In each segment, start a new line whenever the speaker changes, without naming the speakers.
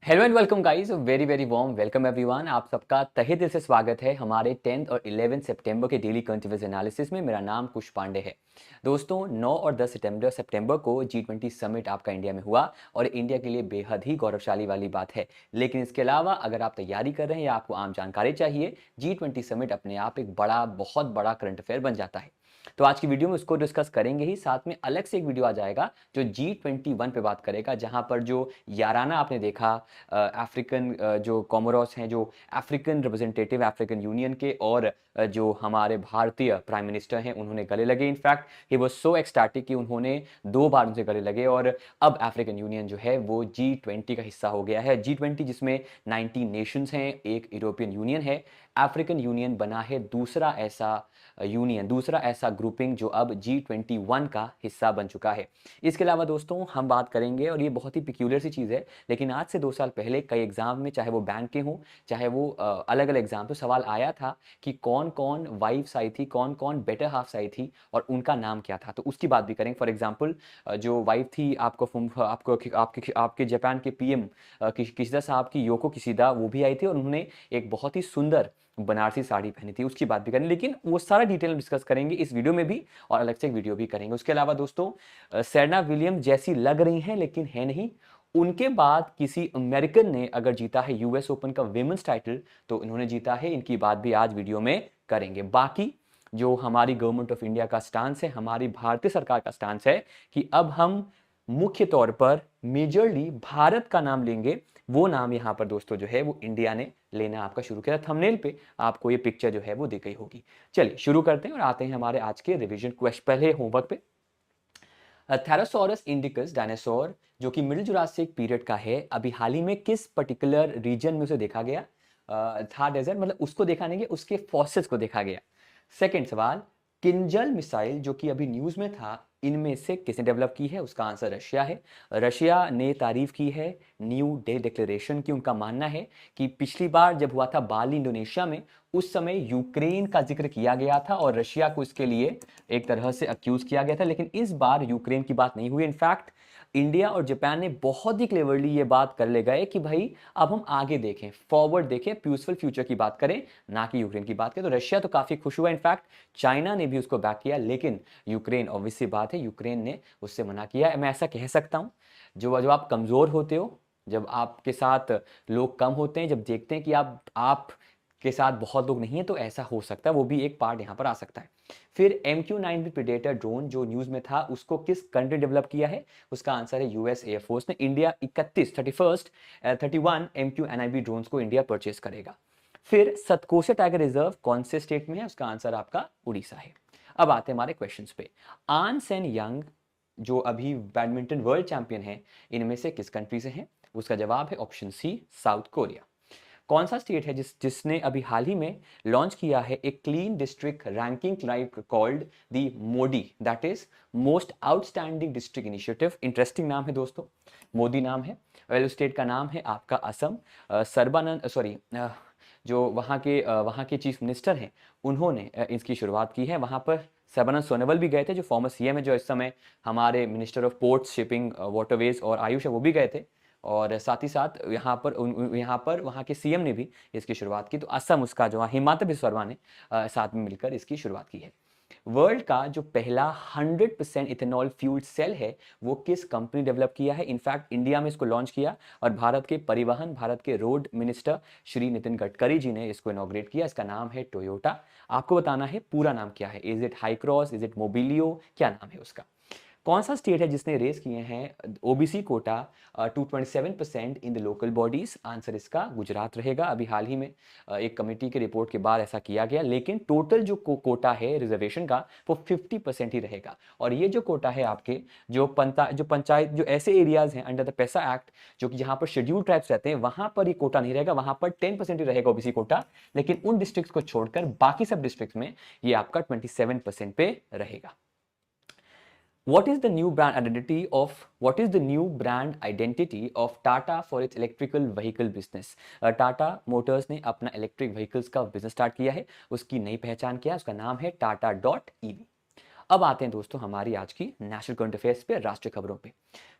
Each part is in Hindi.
Hello and welcome guys, very very warm welcome everyone. आप सबका तहे दिल से स्वागत है हमारे 10th और 11th सितंबर के डेली करंट अफेयर्स एनालिसिस में। मेरा नाम कुश पांडे है। दोस्तों, 9 और 10 सितंबर को G20 समिट आपका इंडिया में हुआ और इंडिया के लिए बेहद ही गौरवशाली वाली बात है। लेकिन इसके अलावा अगर आप तैयारी कर रहे हैं या आपको आम जानकारी चाहिए, G20 समिट अपने आप एक बहुत बड़ा करंट अफेयर बन जाता है। तो आज की वीडियो में उसको डिस्कस करेंगे ही, साथ में अलग से एक वीडियो आ जाएगा जो G21 पे बात करेगा, जहां पर जो याराना आपने देखा अफ्रीकन जो कोमोरोस हैं, जो अफ्रीकन रिप्रेजेंटेटिव अफ्रीकन यूनियन के, और जो हमारे भारतीय प्राइम मिनिस्टर हैं, उन्होंने गले लगे। In fact he was so ecstatic कि उन्होंने 2 बार उनसे गले लगे और अब अफ्रीकन यूनियन जो है वो G20 का हिस्सा हो गया है। G20 जिसमें 19 नेशंस हैं, एक यूरोपियन यूनियन है। अफ्रीकन यूनियन बना है दूसरा ऐसा ग्रुपिंग जो अब G21 का हिस्सा बन चुका है। इसके अलावा दोस्तों हम बात करेंगे, और ये बहुत ही पिक्यूलियर सी चीज़ है, लेकिन आज से 2 साल पहले कई एग्जाम में, चाहे वो बैंक के हों चाहे वो अलग अलग एग्जाम, तो सवाल आया था कि कौन कौन वाइफ्स आई थी, कौन कौन बेटर हाफ्स आई थी और उनका नाम क्या था। तो उसकी बात भी करेंगे। फॉर एग्जाम्पल, जो वाइफ थी आपके जापान के पीएम किशिदा साहब की, योको किशिदा, वो भी आई थी और उन्होंने एक बहुत ही सुंदर बनारसी साड़ी पहनी थी। उसकी बात भी करेंगे, लेकिन वो सारा डिटेल में डिस्कस करेंगे इस वीडियो में भी, और अलग से एक वीडियो भी करेंगे। उसके अलावा दोस्तों, सेरेना विलियम्स जैसी लग रही हैं लेकिन है नहीं। उनके बाद किसी अमेरिकन ने अगर जीता है यूएस ओपन का विमेंस टाइटल, तो इन्होंने जीता है। इनकी बात भी आज वीडियो में करेंगे। बाकी जो हमारी गवर्नमेंट ऑफ इंडिया का स्टांस है, हमारी भारतीय सरकार का स्टांस है कि अब हम मुख्य तौर पर मेजरली भारत का नाम लेंगे। वो नाम यहाँ पर दोस्तों जो है वो इंडिया ने लेना आपका शुरू किया। थंबनेल पे आपको ये पिक्चर जो है वो दिख गई होगी। चलिए शुरू करते हैं और आते हैं हमारे आज के रिवीजन क्वेश्चन, पहले होमवर्क पे। थैरोसॉरस इंडिकस डायनासोर जो कि मिडिल जुरासिक पीरियड का है, अभी हाल ही में किस पर्टिकुलर रीजन में उसे देखा गया? था डेजर्ट, मतलब उसको देखा नहीं गया, उसके फॉसिल्स को देखा गया। सेकंड सवाल, किंजल मिसाइल जो कि अभी न्यूज में था, इनमें से किसने डेवलप की है? उसका आंसर रशिया है। रशिया ने तारीफ की है न्यू डे डिक्लेरेशन की। उनका मानना है कि पिछली बार जब हुआ था बाली इंडोनेशिया में, उस समय यूक्रेन का जिक्र किया गया था और रशिया को इसके लिए एक तरह से अक्यूज किया गया था, लेकिन इस बार यूक्रेन की बात नहीं हुई। इनफैक्ट इंडिया और जापान ने बहुत ही क्लेवरली ये बात कर ले गए कि भाई अब हम आगे देखें, फॉरवर्ड देखें, पीसफुल फ्यूचर की बात करें, ना कि यूक्रेन की बात करें। तो रशिया तो काफी खुश हुआ। इनफैक्ट चाइना ने भी उसको बैक किया, लेकिन यूक्रेन, ऑब्वियस सी बात है, यूक्रेन ने उससे मना किया। मैं ऐसा कह सकता हूं, जो जब आप कमजोर होते हो, जब आपके साथ लोग कम होते हैं, जब देखते हैं कि आप के साथ बहुत लोग नहीं है, तो ऐसा हो सकता है, वो भी एक पार्ट यहां पर आ सकता है। फिर MQ-9 प्रेडेटर ड्रोन जो न्यूज में था, उसको किस कंट्री डेवलप किया है? उसका आंसर है यूएस एयरफोर्स ने। इंडिया 31 MQ-9 ड्रोन्स को इंडिया परचेस करेगा। फिर सतकोसे टाइगर रिजर्व कौन से स्टेट में है? उसका आंसर आपका उड़ीसा है। अब आते हैं हमारे क्वेश्चंस पे। आन सेन यंग जो अभी बैडमिंटन वर्ल्ड चैंपियन है, इनमें से किस कंट्री से हैं? उसका जवाब है ऑप्शन सी, साउथ कोरिया। कौन सा स्टेट है जिसने अभी हाल ही में लॉन्च किया है एक clean district ranking like called the Modi, that is most outstanding district initiative? Interesting नाम है दोस्तों, मोदी नाम है। वेल, स्टेट का नाम है आपका असम। सर्बानंद, सॉरी, जो वहाँ के चीफ मिनिस्टर हैं, उन्होंने इसकी शुरुआत की है। वहाँ पर सर्बानंद सोनोवाल भी गए थे, जो फॉर्मर सीएम है, जो इस समय हमारे minister of ports, shipping, waterways और आयुष है, वो भी गए थे। और साथ ही साथ यहाँ पर वहाँ के सीएम ने भी इसकी शुरुआत की। तो असम, उसका जो हिमांता बिस्वा शर्मा ने साथ में मिलकर इसकी शुरुआत की है। वर्ल्ड का जो पहला 100% इथेनॉल फ्यूल्ड सेल है, वो किस कंपनी डेवलप किया है? इनफैक्ट इंडिया में इसको लॉन्च किया और भारत के रोड मिनिस्टर श्री नितिन गडकरी जी ने इसको इनॉग्रेट किया। इसका नाम है टोयोटा। आपको बताना है पूरा नाम क्या है। Is it high cross, is it Mobilio, क्या नाम है उसका? कौन सा स्टेट है जिसने रेस किए हैं OBC quota to 27% in the local bodies? Answer इसका गुजरात रहेगा। अभी हाल ही में एक कमेटी की रिपोर्ट के बाद ऐसा किया गया, लेकिन टोटल जो कोटा है रिजर्वेशन का, वो 50% ही रहेगा। और ये जो कोटा है आपके, जो पंचायत, जो ऐसे एरियाज हैं अंडर द पैसा एक्ट, जो कि जहां पर शेड्यूल ट्राइब्स रहते हैं, वहां पर ये कोटा नहीं रहेगा। वहां पर 10% ही रहेगा ओबीसी कोटा, लेकिन उन डिस्ट्रिक्ट्स को छोड़कर बाकी सब डिस्ट्रिक्ट्स में ये आपका 27% पे रहेगा। What is the new brand identity of Tata for its electrical vehicle business? Tata Motors ने अपना इलेक्ट्रिक व्हीकल्स का बिजनेस स्टार्ट किया है, उसकी नई पहचान क्या है? उसका नाम है टाटा डॉट ईवी। अब आते हैं दोस्तों हमारी आज की नेशनल करंट अफेयर्स पे, राष्ट्रीय खबरों पे।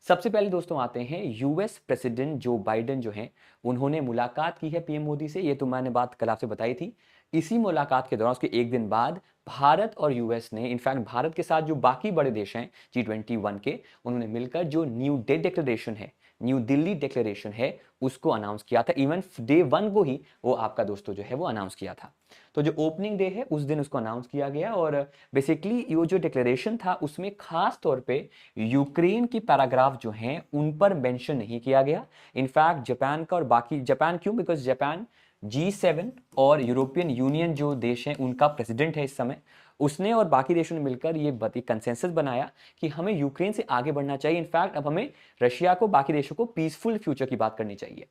सबसे पहले दोस्तों आते हैं यूएस प्रेसिडेंट जो बाइडेन जो हैं, उन्होंने मुलाकात की है पीएम मोदी से। ये तो मैंने बात कल आपसे बताई थी। इसी मुलाकात के दौरान उसके एक दिन बाद भारत और यूएस ने, इनफैक्ट भारत के साथ जो बाकी बड़े देश हैं G21 के, उन्होंने मिलकर जो न्यू दिल्ली डिक्लेरेशन है उसको अनाउंस किया था। इवन डे 1 को ही वो आपका दोस्तों जो है वो अनाउंस किया था। तो जो ओपनिंग डे है उस दिन उसको अनाउंस किया गया और बेसिकली ये जो डिक्लेरेशन था उसमें खास तौर पे यूक्रेन की पैराग्राफ जो हैं उन पर मेंशन नहीं किया गया। इनफैक्ट जापान का और बाकी, जापान क्यों, बिकॉज जापान G7 और यूरोपियन यूनियन जो देश हैं उनका प्रेसिडेंट है इस समय। उसने और बाकी देशों ने मिलकर ये कंसेंसस बनाया कि हमें यूक्रेन से आगे बढ़ना चाहिए। इनफैक्ट अब हमें रशिया को, बाकी देशों को पीसफुल फ्यूचर की बात करनी चाहिए।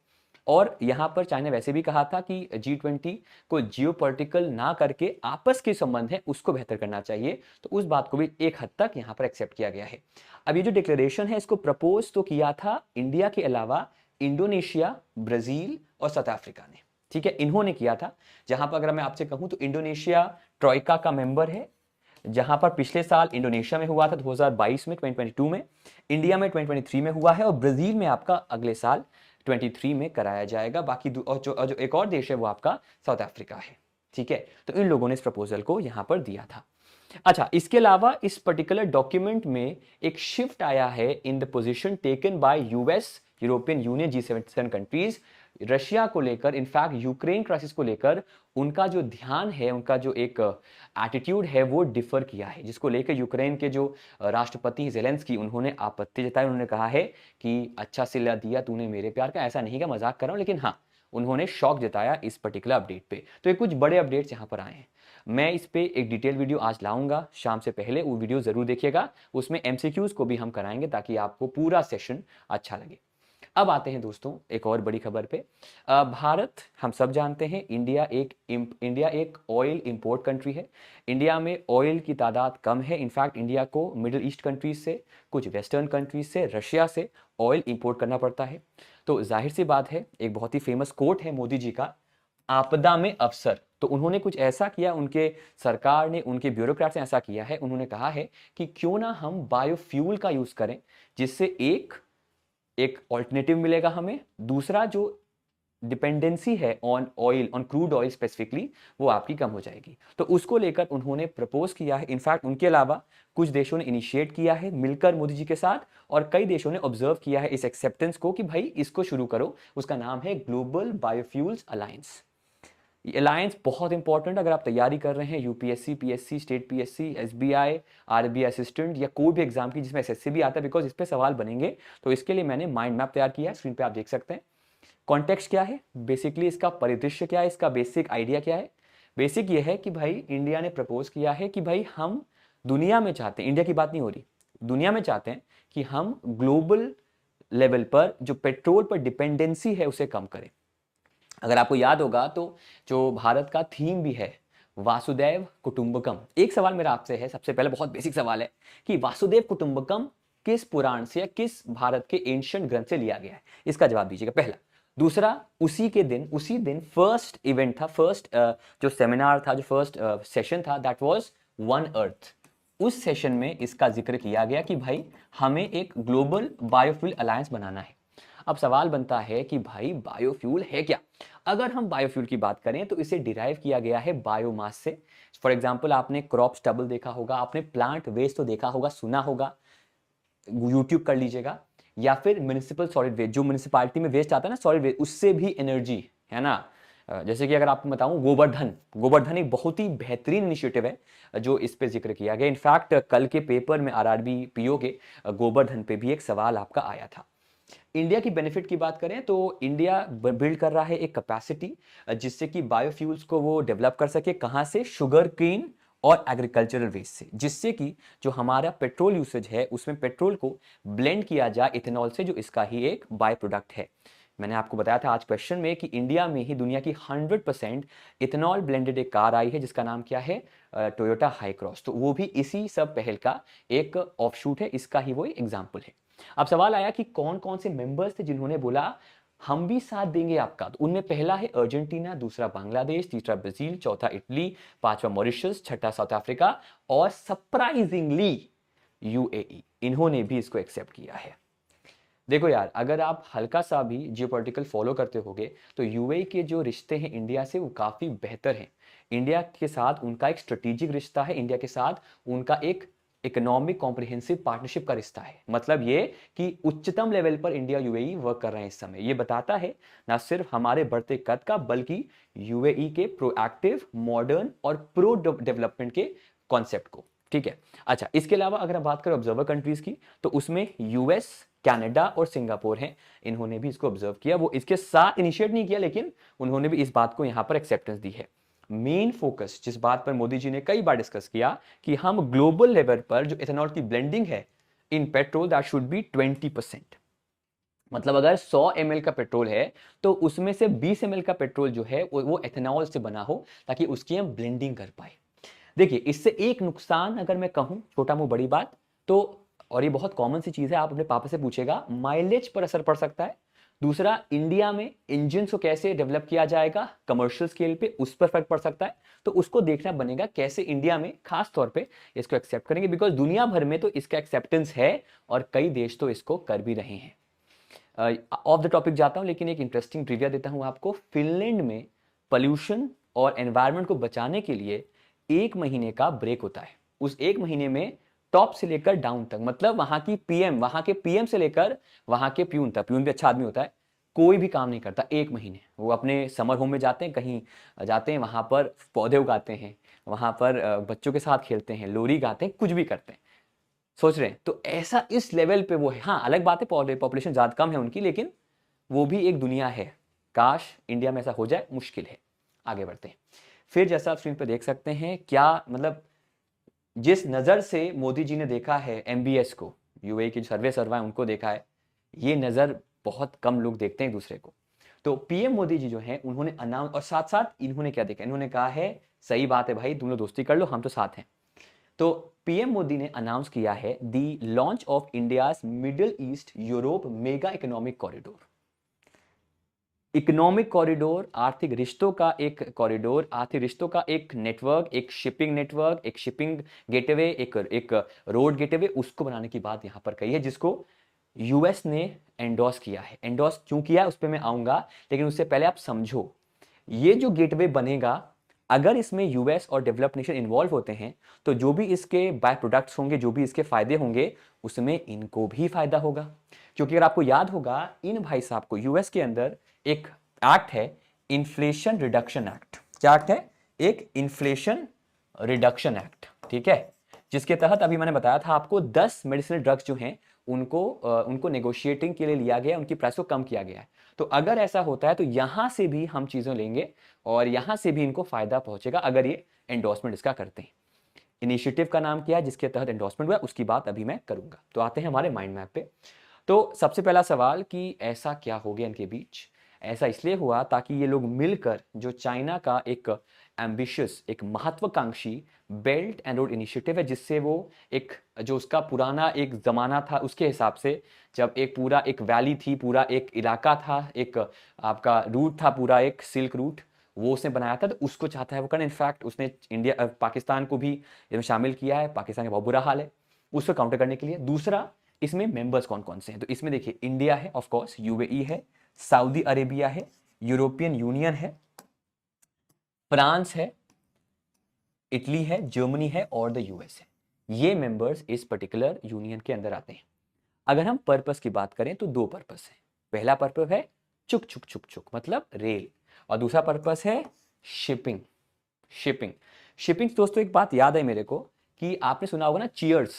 और यहां पर चाइना वैसे भी कहा था कि G20 को जियोपॉलिटिकल ना करके आपस के संबंध है उसको बेहतर करना चाहिए। तो उस बात को भी एक हद तक यहां पर एक्सेप्ट किया गया है। अब ये जो डिक्लेरेशन है इसको प्रपोज तो किया था इंडिया के अलावा इंडोनेशिया, ब्राजील और साउथ अफ्रीका ने। ठीक है, इन्होंने किया था। जहां पर अगर मैं आपसे कहूं तो इंडोनेशिया ट्रॉइका का मेंबर है, जहां पर पिछले साल इंडोनेशिया में हुआ था 2022 में, 2022 में, इंडिया में 2023 में हुआ है और ब्राजील में आपका अगले साल 23 में कराया जाएगा। बाकी जो एक और देश है वो आपका साउथ अफ्रीका है। ठीक है, तो इन लोगों ने इस प्रपोजल को यहां पर दिया था। अच्छा, इसके अलावा इस पर्टिकुलर डॉक्यूमेंट में एक शिफ्ट आया है in the position taken by US, European union, G7 countries Russia को लेकर, इनफैक्ट यूक्रेन क्राइसिस को लेकर उनका जो ध्यान है, उनका जो एक एटीट्यूड है वो डिफर किया है, जिसको लेकर यूक्रेन के जो राष्ट्रपति ज़ेलेंस्की उन्होंने आपत्ति जताई। उन्होंने कहा है कि अच्छा सिला दिया तूने मेरे प्यार का, ऐसा नहीं का मजाक कर रहा हूं, लेकिन हाँ उन्होंने शौक जताया इस पर्टिकुलर अपडेट पे। तो ये कुछ बड़े अपडेट्स यहाँ पर आए हैं। मैं इस पे एक डिटेल वीडियो आज लाऊंगा शाम से पहले, वो वीडियो जरूर देखिएगा। उसमें एमसीक्यूज को भी हम कराएंगे ताकि आपको पूरा सेशन अच्छा लगे। अब आते हैं दोस्तों एक और बड़ी खबर पे। भारत, हम सब जानते हैं, इंडिया एक ऑयल इंपोर्ट कंट्री है। इंडिया में ऑयल की तादाद कम है। इनफैक्ट इंडिया को मिडिल ईस्ट कंट्रीज से, कुछ वेस्टर्न कंट्रीज से, रशिया से ऑयल इंपोर्ट करना पड़ता है। तो जाहिर सी बात है, एक बहुत ही फेमस कोट है मोदी जी का, आपदा में अवसर। तो उन्होंने कुछ ऐसा किया, उनके सरकार ने, उनके ब्यूरोक्रेट्स ने ऐसा किया है, उन्होंने कहा है कि क्यों ना हम बायोफ्यूल का यूज करें, जिससे एक ऑल्टरनेटिव मिलेगा हमें, दूसरा जो डिपेंडेंसी है on oil, on crude oil specifically, वो आपकी कम हो जाएगी। तो उसको लेकर उन्होंने प्रपोज किया है। इनफैक्ट उनके अलावा कुछ देशों ने इनिशिएट किया है मिलकर मोदी जी के साथ, और कई देशों ने ऑब्जर्व किया है इस एक्सेप्टेंस को कि भाई इसको शुरू करो। उसका नाम है ग्लोबल बायोफ्यूल्स अलायंस। ये अलायंस बहुत इंपॉर्टेंट, अगर आप तैयारी कर रहे हैं UPSC, PSC, state PSC, SBI, RBI assistant या कोई भी एग्जाम की जिसमें एसएससी भी आता है, बिकॉज इस पे सवाल बनेंगे। तो इसके लिए मैंने माइंड मैप तैयार किया है, स्क्रीन पे आप देख सकते हैं। कॉन्टेक्स्ट क्या है, बेसिकली इसका परिदृश्य क्या है, इसका बेसिक आइडिया क्या है। बेसिक ये है कि भाई इंडिया ने प्रपोज किया है कि भाई हम दुनिया में चाहते हैं, इंडिया की बात नहीं हो रही, दुनिया में चाहते हैं कि हम ग्लोबल लेवल पर जो पेट्रोल पर डिपेंडेंसी है उसे कम करें। अगर आपको याद होगा तो जो भारत का थीम भी है वासुदेव कुटुंबकम। एक सवाल मेरा आपसे है, सबसे पहले बहुत बेसिक सवाल है कि वासुदेव कुटुंबकम किस पुराण से या किस भारत के एंशिएंट ग्रंथ से लिया गया है, इसका जवाब दीजिएगा पहला। दूसरा, उसी दिन फर्स्ट इवेंट था, फर्स्ट जो सेमिनार था, जो फर्स्ट सेशन था, दैट वाज वन अर्थ। उस सेशन में इसका जिक्र किया गया कि भाई हमें एक ग्लोबल बायोफ्यूल अलायंस बनाना है। अब सवाल बनता है कि भाई बायोफ्यूल है क्या। अगर हम बायोफ्यूल की बात करें तो इसे डिराइव किया गया है बायोमास से। फॉर एग्जांपल आपने क्रॉप स्टबल देखा होगा, आपने प्लांट वेस्ट तो देखा होगा, सुना होगा, यूट्यूब कर लीजिएगा, या फिर म्युनिसिपल सॉलिड वेस्ट, जो म्युनिसिपैलिटी में वेस्ट आता है ना सॉलिड वेस्ट, उससे भी एनर्जी है ना। जैसे कि अगर आपको बताऊं, गोवर्धन एक बहुत ही बेहतरीन इनिशिएटिव है जो इस पे जिक्र किया गया। इनफैक्ट कल के पेपर में आरआरबी पीओ के गोवर्धन पे भी एक सवाल आपका आया था। इंडिया की बेनिफिट की बात करें तो इंडिया बिल्ड कर रहा है एक कैपेसिटी जिससे कि बायोफ्यूल्स को वो डेवलप कर सके। कहां से? शुगर केन और एग्रीकल्चरल वेस्ट से, जिससे कि जो हमारा पेट्रोल यूसेज है उसमें पेट्रोल को ब्लेंड किया जाए इथेनॉल से, जो इसका ही एक बाय प्रोडक्ट है। मैंने आपको बताया था आज क्वेश्चन में कि इंडिया में ही दुनिया की 100% इथेनॉल ब्लेंडेड एक कार आई है जिसका नाम क्या है? Toyota high cross. तो वो भी इसी सब पहल का एक ऑफशूट है, इसका ही वो एग्जाम्पल है। अब सवाल आया कि कौन कौन से मेंबर्स थे जिन्होंने बोला हम भी साथ देंगे आपका। तो उनमें पहला है अर्जेंटीना, दूसरा बांग्लादेश, तीसरा ब्राजील, चौथा इटली, पांचवा मॉरिशस, छठा साउथ अफ्रीका और सरप्राइजिंगली यूएई, इन्होंने भी इसको एक्सेप्ट किया है। देखो यार, अगर आप हल्का सा भी जियोपॉलिटिकल फॉलो करते होगे तो यूएई के जो रिश्ते हैं इंडिया से वो काफ़ी बेहतर हैं। इंडिया के साथ उनका एक स्ट्रेटेजिक रिश्ता है, इंडिया के साथ उनका एक इकोनॉमिक कॉम्प्रिहेंसिव पार्टनरशिप का रिश्ता है। मतलब ये कि उच्चतम लेवल पर इंडिया यूएई वर्क कर रहे हैं इस समय। ये बताता है ना सिर्फ हमारे बढ़ते कद का, बल्कि यूएई के प्रोएक्टिव, मॉडर्न और प्रो डेवलपमेंट के कॉन्सेप्ट को। ठीक है। अच्छा, इसके अलावा अगर हम बात करें ऑब्जर्वर कंट्रीज की, तो उसमें यूएस, कनाडा और सिंगापुर हैं। इन्होंने भी इसको ऑब्जर्व किया। वो इसके साथ इनिशिएट नहीं किया, लेकिन उन्होंने भी इस बात को यहां पर एक्सेप्टेंस दी है। मेन फोकस जिस बात पर मोदी जी ने कई बार डिस्कस किया कि हम ग्लोबल लेवल पर जो इथेनॉल की ब्लेंडिंग है in petrol, that should be 20%। मतलब अगर 100 ml का पेट्रोल है तो उसमें से 20 ml का पेट्रोल जो है वो एथेनॉल से बना हो, ताकि उसकी हम ब्लेंडिंग कर पाए। देखिए, इससे एक नुकसान अगर मैं कहूं, छोटा मुंह बड़ी बात, तो और ये बहुत कॉमन सी चीज है, आप अपने पापा से पूछेगा, माइलेज पर असर पड़ सकता है। दूसरा, इंडिया में इंजन को कैसे डेवलप किया जाएगा कमर्शियल स्केल पे, उस पर फर्क पड़ सकता है। तो उसको देखना बनेगा कैसे इंडिया में खास तौर पे इसको एक्सेप्ट करेंगे, बिकॉज दुनिया भर में तो इसका एक्सेप्टेंस है और कई देश तो इसको कर भी रहे हैं। ऑफ द टॉपिक जाता हूं, लेकिन एक इंटरेस्टिंग ट्रिविया देता हूं आपको। फिनलैंड में पोल्यूशन और एनवायरनमेंट को बचाने के लिए 1 महीने का ब्रेक होता है। उस 1 महीने में टॉप से लेकर डाउन तक, मतलब वहां के पीएम से लेकर वहां के प्यून तक, प्यून भी अच्छा आदमी होता है, कोई भी काम नहीं करता 1 महीने। वो अपने समर होम में जाते हैं, कहीं जाते हैं, वहां पर पौधे उगाते हैं, वहां पर बच्चों के साथ खेलते हैं, लोरी गाते हैं, कुछ भी करते हैं। सोच रहे हैं, तो ऐसा इस लेवल पे वो है। हाँ, अलग बात है पॉपुलेशन ज्यादा कम है उनकी, लेकिन वो भी एक दुनिया है। काश इंडिया में ऐसा हो जाए, मुश्किल है। आगे बढ़ते हैं। फिर जैसा आप स्क्रीन पर देख सकते हैं, क्या मतलब जिस नज़र से मोदी जी ने देखा है एमबीएस को, यूएई के सर्वे उनको देखा है, ये नज़र बहुत कम लोग देखते हैं दूसरे को। तो पीएम मोदी जी जो हैं उन्होंने अनाउंस, और साथ साथ इन्होंने क्या देखा, इन्होंने कहा है सही बात है भाई, तुम लोग दोस्ती कर लो, हम तो साथ हैं। तो पीएम मोदी ने अनाउंस किया है the launch of India's Middle East Europe mega economic corridor. Economic corridor, आर्थिक रिश्तों का एक कॉरिडोर, आर्थिक रिश्तों का एक नेटवर्क, एक शिपिंग नेटवर्क, एक शिपिंग गेटवे, एक रोड गेटवे, उसको बनाने की बात यहां पर कही है, जिसको यूएस ने एंडोर्स किया है। एंडोर्स क्यों किया है उस पर मैं आऊंगा, लेकिन उससे पहले आप समझो, ये जो गेटवे बनेगा, अगर इसमें यूएस और डेवलप्ड नेशन इन्वॉल्व होते हैं, तो जो भी इसके बाय प्रोडक्ट्स होंगे, जो भी इसके फायदे होंगे, उसमें इनको भी फायदा होगा। क्योंकि अगर आपको याद होगा, इन भाई साहब को यूएस के अंदर एक एक्ट है, इन्फ्लेशन रिडक्शन एक्ट। क्या एक्ट है? एक इन्फ्लेशन रिडक्शन एक्ट, ठीक है, जिसके तहत अभी मैंने बताया था आपको 10 मेडिसिनल ड्रग्स जो हैं उनको नेगोशिएटिंग के लिए लिया गया, उनकी प्राइस को कम किया गया है। तो अगर ऐसा होता है तो यहां से भी हम चीजें लेंगे और यहां से भी इनको फायदा पहुंचेगा, अगर ये एंडोर्समेंट इसका करते हैं। इनिशिएटिव का नाम क्या है जिसके तहत एंडोर्समेंट हुआ, उसकी बात अभी मैं करूंगा। तो आते हैं हमारे माइंड मैप पे। तो सबसे पहला सवाल कि ऐसा क्या हो गया इनके बीच? ऐसा इसलिए हुआ ताकि ये लोग मिलकर जो चाइना का एक एम्बिशियस, एक महत्वाकांक्षी बेल्ट एंड रोड इनिशिएटिव है, जिससे वो एक जो उसका पुराना एक जमाना था उसके हिसाब से, जब एक पूरा एक वैली थी, पूरा एक इलाका था, एक आपका रूट था, पूरा एक सिल्क रूट, वो उसने बनाया था, तो उसको चाहता है वो करना। इनफैक्ट उसने इंडिया पाकिस्तान को भी इसमें शामिल किया है। पाकिस्तान का बहुत बुरा हाल है, उसको काउंटर करने के लिए। दूसरा, इसमें मेंबर्स कौन कौन से हैं? तो इसमें देखिए, इंडिया है ऑफ कोर्स, यूएई है, सऊदी अरेबिया है, यूरोपियन यूनियन है, फ्रांस है, इटली है, जर्मनी है और द यूएस है। ये मेंबर्स इस पर्टिकुलर यूनियन के अंदर आते हैं। अगर हम पर्पस की बात करें तो दो पर्पस है। पहला पर्पस है चुक चुक चुक चुक, मतलब रेल, और दूसरा पर्पस है शिपिंग। शिपिंग शिपिंग दोस्तों, एक बात याद है मेरे को कि आपने सुना होगा ना चीयर्स,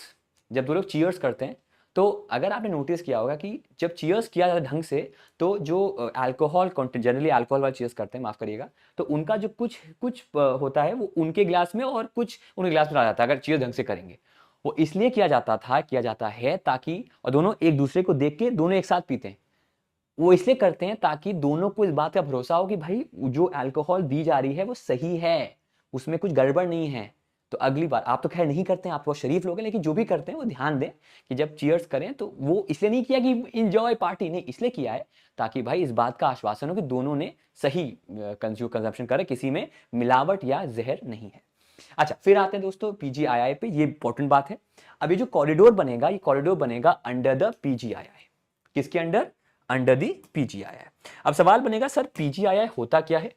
जब दो लोग चीयर्स करते हैं, तो अगर आपने नोटिस किया होगा कि जब चीयर्स किया जाता है ढंग से, तो जो अल्कोहल कंटेंट, जनरली अल्कोहल वाले चीयर्स करते हैं, माफ करिएगा, तो उनका जो कुछ कुछ होता है वो उनके ग्लास में और कुछ उनके ग्लास में आ जाता है, अगर चीयर्स ढंग से करेंगे। वो इसलिए किया जाता है ताकि, और दोनों एक दूसरे को देख के दोनों एक साथ पीते हैं, वो इसलिए करते हैं ताकि दोनों को इस बात का भरोसा हो कि भाई जो अल्कोहल दी जा रही है वो सही है, उसमें कुछ गड़बड़ नहीं है। तो अगली बार, आप तो खैर नहीं करते हैं, आप बहुत शरीफ लोग हैं, लेकिन जो भी करते हैं वो ध्यान दें कि जब चीयर्स करें तो वो इसलिए नहीं किया कि इंजॉय पार्टी, नहीं, इसलिए किया है ताकि भाई इस बात का आश्वासन हो कि दोनों ने सही कंजम्पशन करे, किसी में मिलावट या जहर नहीं है। अच्छा, फिर आते हैं दोस्तों पीजीआईआई पे, ये इंपॉर्टेंट बात है। अब ये जो कॉरिडोर बनेगा, ये कॉरिडोर बनेगा अंडर द पीजीआईआई। किसके अंडर? Under the PGII. अब सवाल बनेगा सर पीजीआईआई होता क्या है?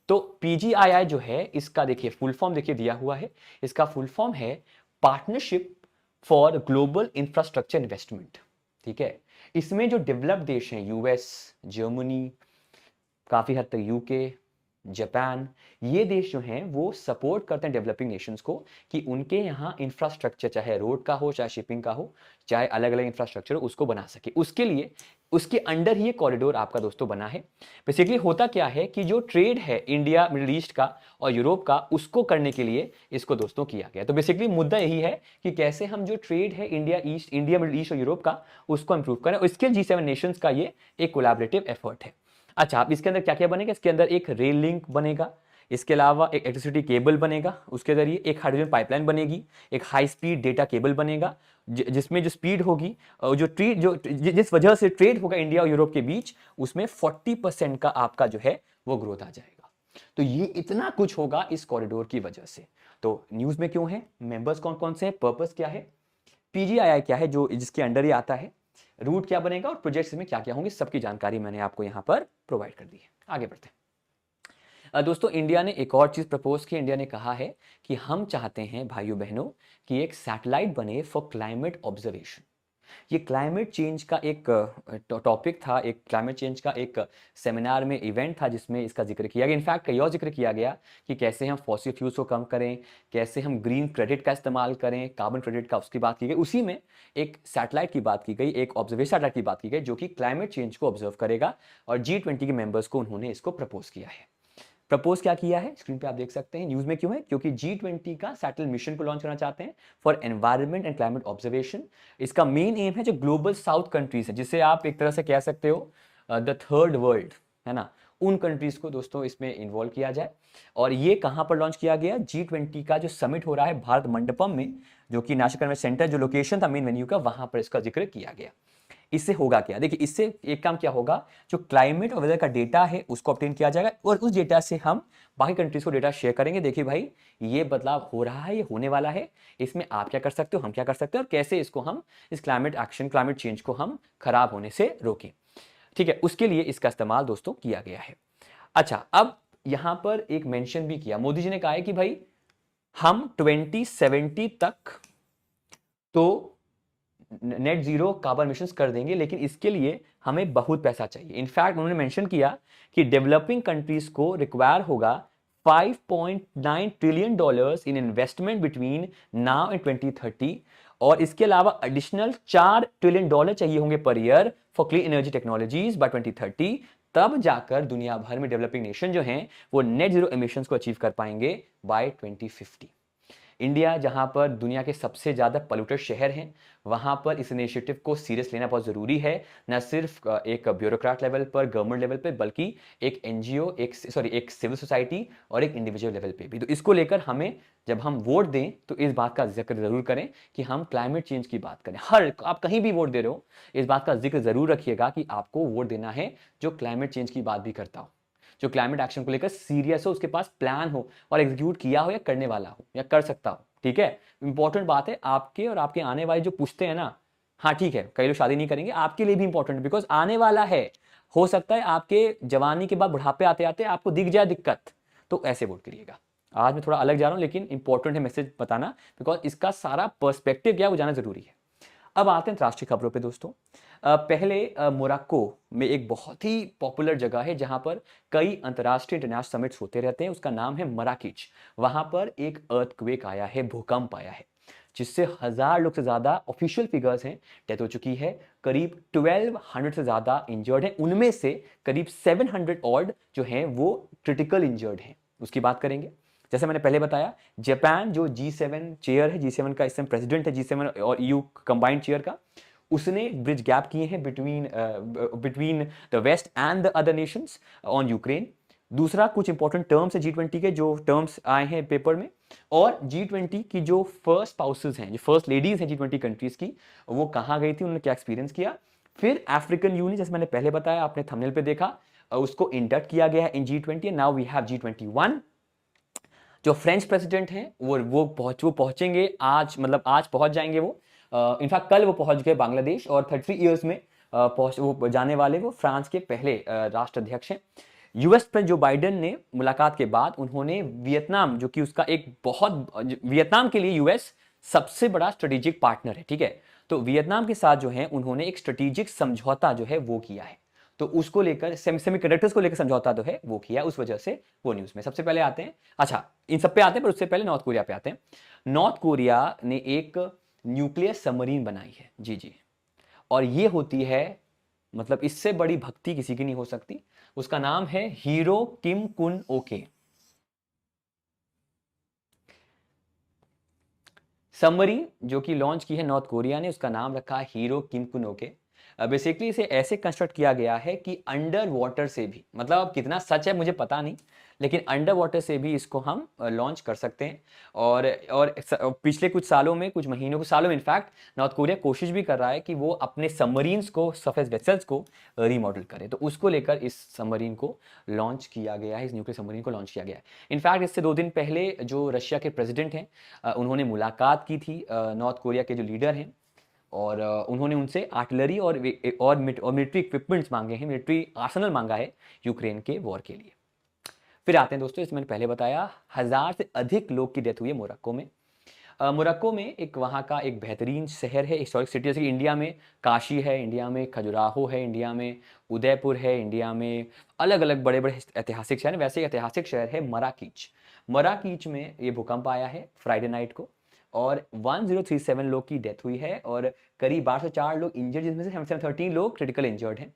तो पीजीआईआई जो है इसका देखिए फुल फॉर्म देखिए दिया हुआ है, इसका फुल फॉर्म है partnership for global infrastructure investment. ठीक है, इसमें जो डेवलप्ड देश हैं, यूएस, जर्मनी, काफी हद तक यूके, जापान, ये देश जो हैं वो सपोर्ट करते हैं डेवलपिंग नेशंस को कि उनके यहाँ इंफ्रास्ट्रक्चर, चाहे रोड का हो, चाहे शिपिंग का हो, चाहे अलग अलग इंफ्रास्ट्रक्चर हो, उसको बना सके। उसके लिए उसके अंडर ही ये कॉरिडोर आपका दोस्तों बना है। बेसिकली होता क्या है कि जो ट्रेड है इंडिया मिडिल ईस्ट का और यूरोप का, उसको करने के लिए इसको दोस्तों किया गया। तो बेसिकली मुद्दा यही है कि कैसे हम जो ट्रेड है इंडिया मिडिल ईस्ट और यूरोप का, उसको इंप्रूव करें, और इसके G7 नेशंस का ये एक कोलैबोरेटिव एफर्ट है। अच्छा, अब इसके अंदर क्या क्या बनेगा? इसके अंदर एक रेल लिंक बनेगा, इसके अलावा एक इलेक्ट्रिसिटी केबल बनेगा, उसके जरिए एक हाइड्रोजन पाइपलाइन बनेगी, एक हाई स्पीड डेटा केबल बनेगा, जिसमें जो स्पीड होगी, जिस वजह से ट्रेड होगा इंडिया और यूरोप के बीच, उसमें 40% का आपका जो है वो ग्रोथ आ जाएगा। तो ये इतना कुछ होगा इस कॉरिडोर की वजह से। तो न्यूज में क्यों है, मेंबर्स कौन कौन से हैं, पर्पस क्या है, पीजीआईआई क्या है जो जिसके अंडर ही आता है, रूट क्या बनेगा और प्रोजेक्ट्स में क्या क्या होंगे, सबकी जानकारी मैंने आपको यहां पर प्रोवाइड कर दी है। आगे बढ़ते हैं। दोस्तों इंडिया ने एक और चीज प्रपोज की। इंडिया ने कहा है कि हम चाहते हैं भाइयों बहनों कि एक सैटेलाइट बने फॉर क्लाइमेट ऑब्जर्वेशन। ये क्लाइमेट चेंज का एक टॉपिक था, एक क्लाइमेट चेंज का एक सेमिनार में इवेंट था जिसमें इसका जिक्र किया गया। इनफैक्ट कई और जिक्र किया गया कि कैसे हम फॉसिल फ्यूल्स को कम करें, कैसे हम ग्रीन क्रेडिट का इस्तेमाल करें, कार्बन क्रेडिट का, उसकी बात की गई। उसी में एक सैटेलाइट की बात की गई, एक ऑब्जर्वेशन सैटेलाइट की बात की गई जो कि क्लाइमेट चेंज को ऑब्जर्व करेगा, और G20 के मेंबर्स को उन्होंने इसको प्रपोज किया है। प्रपोज क्या किया है, स्क्रीन पे आप देख सकते हैं। न्यूज में क्यों है, क्योंकि G20 का सैटेलाइट मिशन को लॉन्च करना चाहते हैं for environment and climate observation. इसका मेन एम है जो ग्लोबल साउथ कंट्रीज है, जिसे आप एक तरह से कह सकते हो द थर्ड वर्ल्ड, है ना, उन कंट्रीज को दोस्तों इसमें इन्वॉल्व किया जाए। और ये कहां पर लॉन्च किया गया, G20 का जो समिट हो रहा है भारत मंडपम में, जो कि नेशनल कन्वेंशन सेंटर जो लोकेशन था मेन वेन्यू का, वहां पर इसका जिक्र किया गया। इससे होगा क्या, देखिए इससे एक काम क्या होगा, जो क्लाइमेट और वेदर का डेटा है उसको ऑब्टेन किया जाएगा, और उस डेटा से हम बाकी कंट्रीज को डेटा शेयर करेंगे। देखिए भाई ये बदलाव हो रहा है, ये होने वाला है, इसमें आप क्या कर सकते हो, हम क्या कर सकते हैं, और कैसे इसको हम इस क्लाइमेट एक्शन, क्लाइमेट चेंज को हम खराब होने से रोकें। ठीक है, उसके लिए इसका इस्तेमाल दोस्तों किया गया है। अच्छा, अब यहां पर एक मेंशन भी किया, मोदी जी ने कहा है कि भाई हम 2070 तक तो नेट जीरो कार्बन एमिशंस कर देंगे, लेकिन इसके लिए हमें बहुत पैसा चाहिए। इनफैक्ट उन्होंने मेंशन किया कि डेवलपिंग कंट्रीज को रिक्वायर होगा $5.9 trillion in investment between now and 2030, और इसके अलावा एडिशनल $4 ट्रिलियन चाहिए होंगे पर year for clean energy technologies by 2030। तब जाकर दुनिया भर में डेवलपिंग नेशन जो हैं वो नेट जीरो एमिशंस को अचीव कर पाएंगे बाय 2050। इंडिया जहां पर दुनिया के सबसे ज़्यादा पोल्यूटेड शहर हैं, वहां पर इस इनिशिएटिव को सीरियस लेना बहुत ज़रूरी है, न सिर्फ एक ब्यूरोक्रेट लेवल पर, गवर्नमेंट लेवल पर, बल्कि एक एनजीओ, एक सिविल सोसाइटी और एक इंडिविजुअल लेवल पे भी। तो इसको लेकर हमें जब हम वोट दें तो इस बात का जिक्र जरूर करें कि हम क्लाइमेट चेंज की बात करें। आप कहीं भी वोट दे रहे हो, इस बात का जिक्र जरूर रखिएगा कि आपको वोट देना है जो क्लाइमेट चेंज की बात भी करता हो, जो क्लाइमेट एक्शन को लेकर सीरियस हो, उसके पास प्लान हो और एग्जीक्यूट किया हो या करने वाला हो या कर सकता हो। ठीक है, इंपॉर्टेंट बात है, आपके और आपके आने वाले जो पूछते हैं ना, हाँ ठीक है कई लोग शादी नहीं करेंगे, आपके लिए भी इंपॉर्टेंट है, बिकॉज आने वाला है, हो सकता है आपके जवानी के बाद बुढ़ापे आते आते आपको दिख जाए दिक्कत, तो ऐसे वोट करिएगा। आज मैं थोड़ा अलग जा रहा हूं, लेकिन इंपॉर्टेंट है मैसेज बताना, बिकॉज इसका सारा पर्सपेक्टिव क्या है वो जानना जरूरी है। अब आते हैं राष्ट्रीय खबरों पे दोस्तों। पहले मोरक्को में एक बहुत ही पॉपुलर जगह है जहां पर कई अंतर्राष्ट्रीय इंटरनेशनल समिट्स होते रहते हैं, उसका नाम है मराकीच। वहां पर एक अर्थक्वेक आया है, भूकंप आया है, जिससे 1000 लोग से ज्यादा ऑफिशियल फिगर्स हैं डेथ हो चुकी है, करीब 1200 से ज्यादा इंजर्ड हैं, उनमें से करीब 700 ऑड जो हैं वो क्रिटिकल इंजर्ड हैं, उसकी बात करेंगे। जैसे मैंने पहले बताया, जापान जो G7 चेयर है, G7 का इस समय प्रेसिडेंट है, G7 और EU कंबाइंड चेयर का, उसने ब्रिज गैप किए हैं between the west and the other nations on Ukraine. दूसरा कुछ इंपॉर्टेंट टर्म्स है G20 के, जो टर्म्स आए हैं पेपर में, और G20 की जो फर्स्ट स्पाउसेस हैं, जो फर्स्ट लेडीज हैं G20 कंट्रीज की, वो कहाँ गई थी, उन्होंने क्या एक्सपीरियंस किया। फिर अफ्रीकन यूनियन, जैसे मैंने पहले बताया, आपने थंबनेल पे देखा, उसको इंडक्ट किया गया है इन G20। Now we have G21। जो फ्रेंच प्रेसिडेंट हैं वो पहुंचेंगे आज, मतलब आज पहुंच जाएंगे वो। इनफैक्ट कल वो पहुंच गए बांग्लादेश, और 33 ईयर्स में वो जाने वाले, वो फ्रांस के पहले राष्ट्राध्यक्ष हैं। यूएस पर जो बाइडेन ने मुलाकात के बाद उन्होंने वियतनाम, जो कि उसका एक बहुत, वियतनाम के लिए यूएस सबसे बड़ा स्ट्रेटेजिक पार्टनर है, ठीक है, तो वियतनाम के साथ जो है उन्होंने एक स्ट्रेटेजिक समझौता जो है वो किया है। तो उसको लेकर, सेमीकंडक्टर्स को लेकर समझौता जो है वो किया, उस वजह से वो न्यूज में सबसे पहले आते हैं। अच्छा, इन सब पे आते हैं, पर उससे पहले नॉर्थ कोरिया पे आते हैं। नॉर्थ कोरिया ने एक न्यूक्लियर सबमरीन बनाई है, जी जी, और ये होती है, मतलब इससे बड़ी भक्ति किसी की नहीं हो सकती। उसका नाम है हीरो किम कुन ओके। सबमरीन जो कि लॉन्च की है नॉर्थ कोरिया ने, उसका नाम रखा है हीरो किम कुन ओके। बेसिकली इसे ऐसे कंस्ट्रक्ट किया गया है कि अंडर वाटर से भी, मतलब अब कितना सच है मुझे पता नहीं, लेकिन अंडर वाटर से भी इसको हम लॉन्च कर सकते हैं। और पिछले कुछ सालों में, कुछ महीनों, कुछ सालों में इनफैक्ट, नॉर्थ कोरिया कोशिश भी कर रहा है कि वो अपने सबमरीन्स को, सरफेस वेसल्स को रीमॉडल करे। तो उसको लेकर इस सबमरीन को लॉन्च किया गया है, इस न्यूक्लियर सबमरीन को लॉन्च किया गया है। इनफैक्ट इससे 2 दिन पहले जो रशिया के प्रेसिडेंट हैं, उन्होंने मुलाकात की थी नॉर्थ कोरिया के जो लीडर हैं, और उन्होंने उनसे आर्टिलरी और मिलिट्री इक्विपमेंट्स मांगे हैं, मिलिट्री आर्सेनल मांगा है यूक्रेन के वॉर के लिए। फिर आते हैं दोस्तों, इसमें मैंने पहले बताया 1000 से अधिक लोग की डेथ हुई है मोरक्को में। मोरक्को में एक, वहाँ का एक बेहतरीन शहर है, हिस्टोरिक सिटी, जैसे कि इंडिया में काशी है, इंडिया में खजुराहो है, इंडिया में उदयपुर है, इंडिया में अलग अलग बड़े बड़े ऐतिहासिक शहर हैं, वैसे एक ऐतिहासिक शहर है मराकीच। मराकीच में ये भूकंप आया है फ्राइडे नाइट को, और 1037 लोग की डेथ हुई है, और करीब 1204 लोग इंजर्ड, जिसमें से 713 लोग क्रिटिकल इंजर्ड हैं।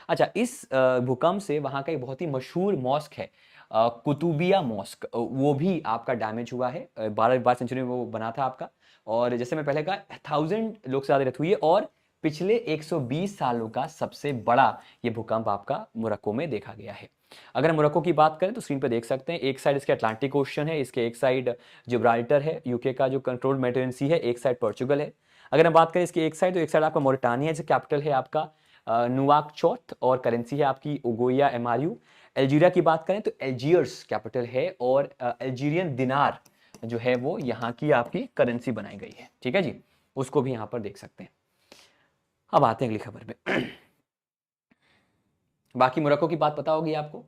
अच्छा, इस भूकंप से वहाँ का एक बहुत ही मशहूर मॉस्क है, कुतुबिया मॉस्क, वो भी आपका डैमेज हुआ है। 12 सेंचुरी में वो बना था आपका। और जैसे मैं पहले कहा, 1000 लोग से ज़्यादा डेथ हुई है, और पिछले 120 सालों का सबसे बड़ा ये भूकंप आपका मोरक्को में देखा गया है। अगर हम मोरक्को की बात करें तो स्क्रीन पे देख सकते हैं, एक साइड इसके अटलांटिक ओशन है, इसके एक साइड जिब्राल्टर है, यूके का जो कंट्रोल मेडिटेरेनियन सी है, एक साइड पोर्चुगल है। अगर हम बात करें इसकी एक साइड, तो एक साइड आपका मोरिटानिया है, कैपिटल है आपका नुवाकचोट, और करेंसी है आपकी उगोया एमआरयू। अल्जीरिया की बात करें तो अल्जीयर्स कैपिटल है, और अल्जीरियन दिनार जो है वो यहाँ की आपकी करेंसी बनाई गई है, ठीक है जी, उसको भी यहाँ पर देख सकते हैं। अब आते हैं अगली खबर पे। बाकी मोरक्को की बात पता होगी आपको,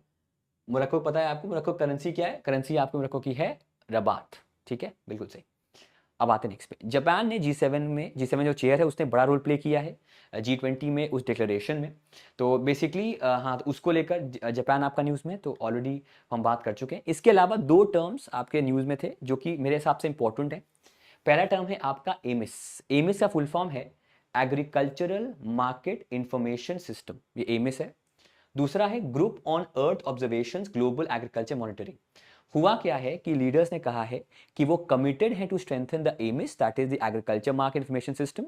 मोरक्को पता है आपको, मोरक्को करेंसी क्या है, करेंसी आपको मोरक्को की है रबात, ठीक है, बिल्कुल सही। अब आते हैं नेक्स्ट पे। जापान ने G7 जो चेयर है उसने बड़ा रोल प्ले किया है G20 में, उस डिक्लेरेशन में। तो बेसिकली हाँ, तो उसको लेकर जापान आपका न्यूज़ में तो ऑलरेडी हम बात कर चुके हैं। इसके अलावा 2 टर्म्स आपके न्यूज़ में थे जो कि मेरे हिसाब से इंपॉर्टेंट है। पहला टर्म है आपका एमिस। एमिस का फुल फॉर्म है एग्रीकल्चरल मार्केट इंफॉर्मेशन सिस्टम, ये एमिस है। दूसरा है group on earth observation global agriculture monitoring. हुआ क्या है कि लीडर्स ने कहा है कि वो कमिटेड है to strengthen the AMIS, that is the agriculture market information system,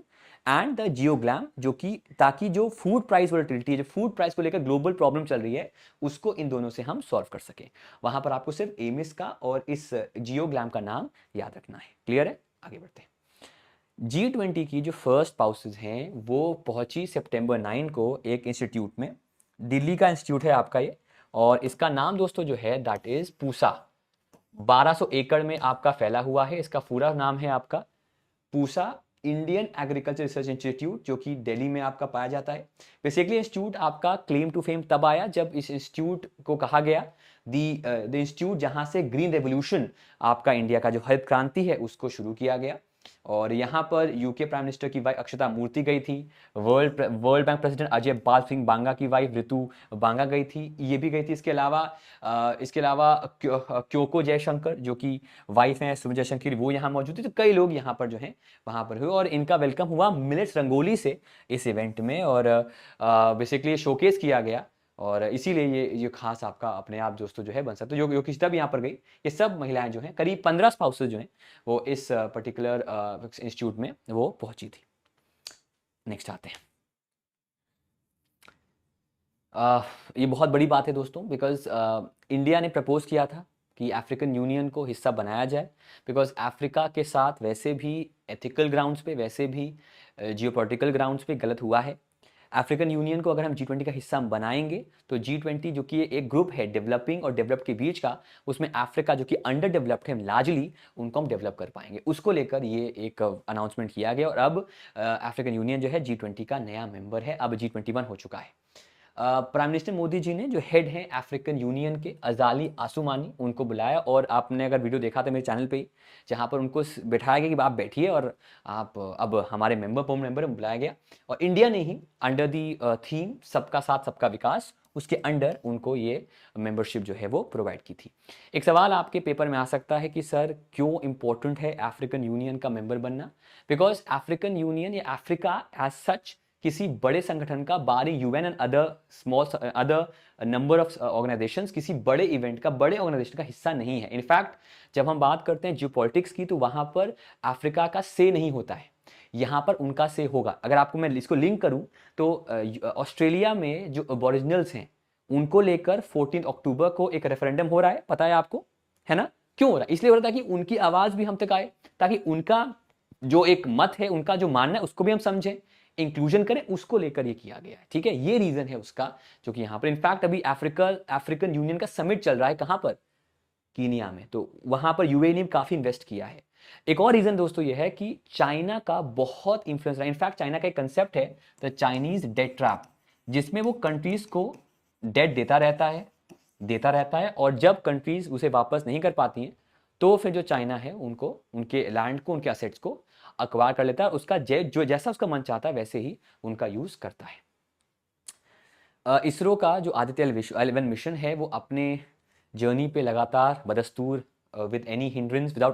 and the GEOGLAM, जो कि ताकि जो फूड प्राइस वोलेटिलिटी है, जो फूड प्राइस को लेकर ग्लोबल प्रॉब्लम चल रही है, उसको इन दोनों से हम सॉल्व कर सकें। वहां पर आपको सिर्फ एमिस का और इस जियोग्राम का नाम याद रखना है। क्लियर है? आगे बढ़ते हैं। G20 की जो फर्स्ट स्पाउसेस हैं वो पहुंची सितंबर 9 को एक इंस्टीट्यूट में, दिल्ली का इंस्टीट्यूट है आपका ये, और इसका नाम दोस्तों जो है दैट इज पूसा। 1200 एकड़ में आपका फैला हुआ है। इसका पूरा नाम है आपका Pusa Indian agriculture research institute, जो कि दिल्ली में आपका पाया जाता है। बेसिकली इंस्टीट्यूट आपका क्लेम टू फेम तब आया जब इस इंस्टीट्यूट को कहा गया द इंस्टीट्यूट जहां से ग्रीन रेवोल्यूशन, आपका इंडिया का जो हरित क्रांति है, उसको शुरू किया गया। और यहाँ पर यूके प्राइम मिनिस्टर की वाइफ अक्षता मूर्ति गई थी, world bank president Ajay Pal Singh बांगा की वाइफ ऋतु बांगा गई थी, ये भी गई थी। इसके अलावा क्योको जयशंकर जो कि वाइफ हैं सुमित जयशंकर, वो यहाँ मौजूद थी। तो कई लोग यहाँ पर जो हैं वहाँ पर हुए, और इनका वेलकम हुआ मिलेट्स रंगोली से इस इवेंट में, और बेसिकली शोकेस किया गया। और इसीलिए ये खास आपका अपने आप दोस्तों जो है बन सकते, जो किसी भी यहाँ पर गई, ये सब महिलाएं जो हैं, करीब 15 स्पाउसेस जो हैं वो इस पर्टिकुलर इंस्टीट्यूट में वो पहुंची थी। नेक्स्ट आते हैं। अ, ये बहुत बड़ी बात है दोस्तों, बिकॉज़ इंडिया ने प्रपोज़ किया था कि अफ्रीकन यूनियन को हिस्सा बनाया जाए, बिकॉज़ अफ्रीका के साथ वैसे भी एथिकल ग्राउंड्स पे, वैसे भी जियोपॉलिटिकल ग्राउंड्स पे गलत हुआ है। अफ्रीकन यूनियन को अगर हम G20 का हिस्सा हम बनाएंगे तो G20 जो कि एक ग्रुप है डेवलपिंग और डेवलप्ड के बीच का, उसमें अफ्रीका जो कि अंडर डेवलप्ड है लार्जली, उनको हम डेवलप कर पाएंगे। उसको लेकर ये एक अनाउंसमेंट किया गया और अब अफ्रीकन यूनियन जो है G20 का नया मेंबर है, अब G21 हो चुका है। प्राइम मिनिस्टर मोदी जी ने जो हेड हैं अफ्रीकन यूनियन के, अजाली आसुमानी, उनको बुलाया और आपने अगर वीडियो देखा था मेरे चैनल पे ही, जहाँ पर उनको बिठाया गया कि आप बैठिए और आप अब हमारे मेंबर परमानेंट मेंबर में बुलाया गया, और इंडिया ने ही अंडर दी थीम सबका साथ सबका विकास, उसके अंडर उनको ये मेंबरशिप जो है वो प्रोवाइड की थी। एक सवाल आपके पेपर में आ सकता है कि सर क्यों इंपॉर्टेंट है अफ्रीकन यूनियन का मेंबर बनना? बिकॉज अफ्रीकन यूनियन या अफ्रीका एज सच किसी बड़े संगठन का, बारी UN and other small other number of organisations, किसी बड़े इवेंट का, बड़े ऑर्गेनाइजेशन का हिस्सा नहीं है। इनफैक्ट जब हम बात करते हैं जियोपॉलिटिक्स की, तो वहां पर अफ्रीका का से नहीं होता है, यहाँ पर उनका से होगा। अगर आपको मैं इसको लिंक करूं तो ऑस्ट्रेलिया में जो ओरिजिनल्स हैं उनको लेकर 14 अक्टूबर को एक रेफरेंडम हो रहा है, पता है आपको, है ना? क्यों हो रहा है? इसलिए हो रहा है ताकि उनकी आवाज भी हम तक आए, ताकि उनका जो एक मत है, उनका जो मानना है, उसको भी हम समझें, इंक्लूजन करें, उसको लेकर ये किया गया है। ठीक है, ये रीजन है उसका, जो कि यहाँ पर इनफैक्ट अभी अफ्रीकन यूनियन का समिट चल रहा है, कहां पर? कीनिया में। तो वहां पर यूएई ने काफी इन्वेस्ट किया है। एक और रीजन दोस्तों ये है कि चाइना का बहुत इंफ्लुएंस रहा है। इनफैक्ट चाइना का एक कंसेप्ट है द चाइनीज डेट ट्रैप, जिसमें वो कंट्रीज को डेट देता रहता है और जब कंट्रीज उसे वापस नहीं कर पाती हैं, तो फिर जो चाइना है उनको, उनके लैंड को, उनके असेट्स को अक्वायर कर लेता है, उसका जो जैसा उसका मन चाहता है वैसे ही उनका यूज करता है। इसरो का जो आदित्य एल 11 मिशन है वो अपने जर्नी पे लगातार बदस्तूर विदाउट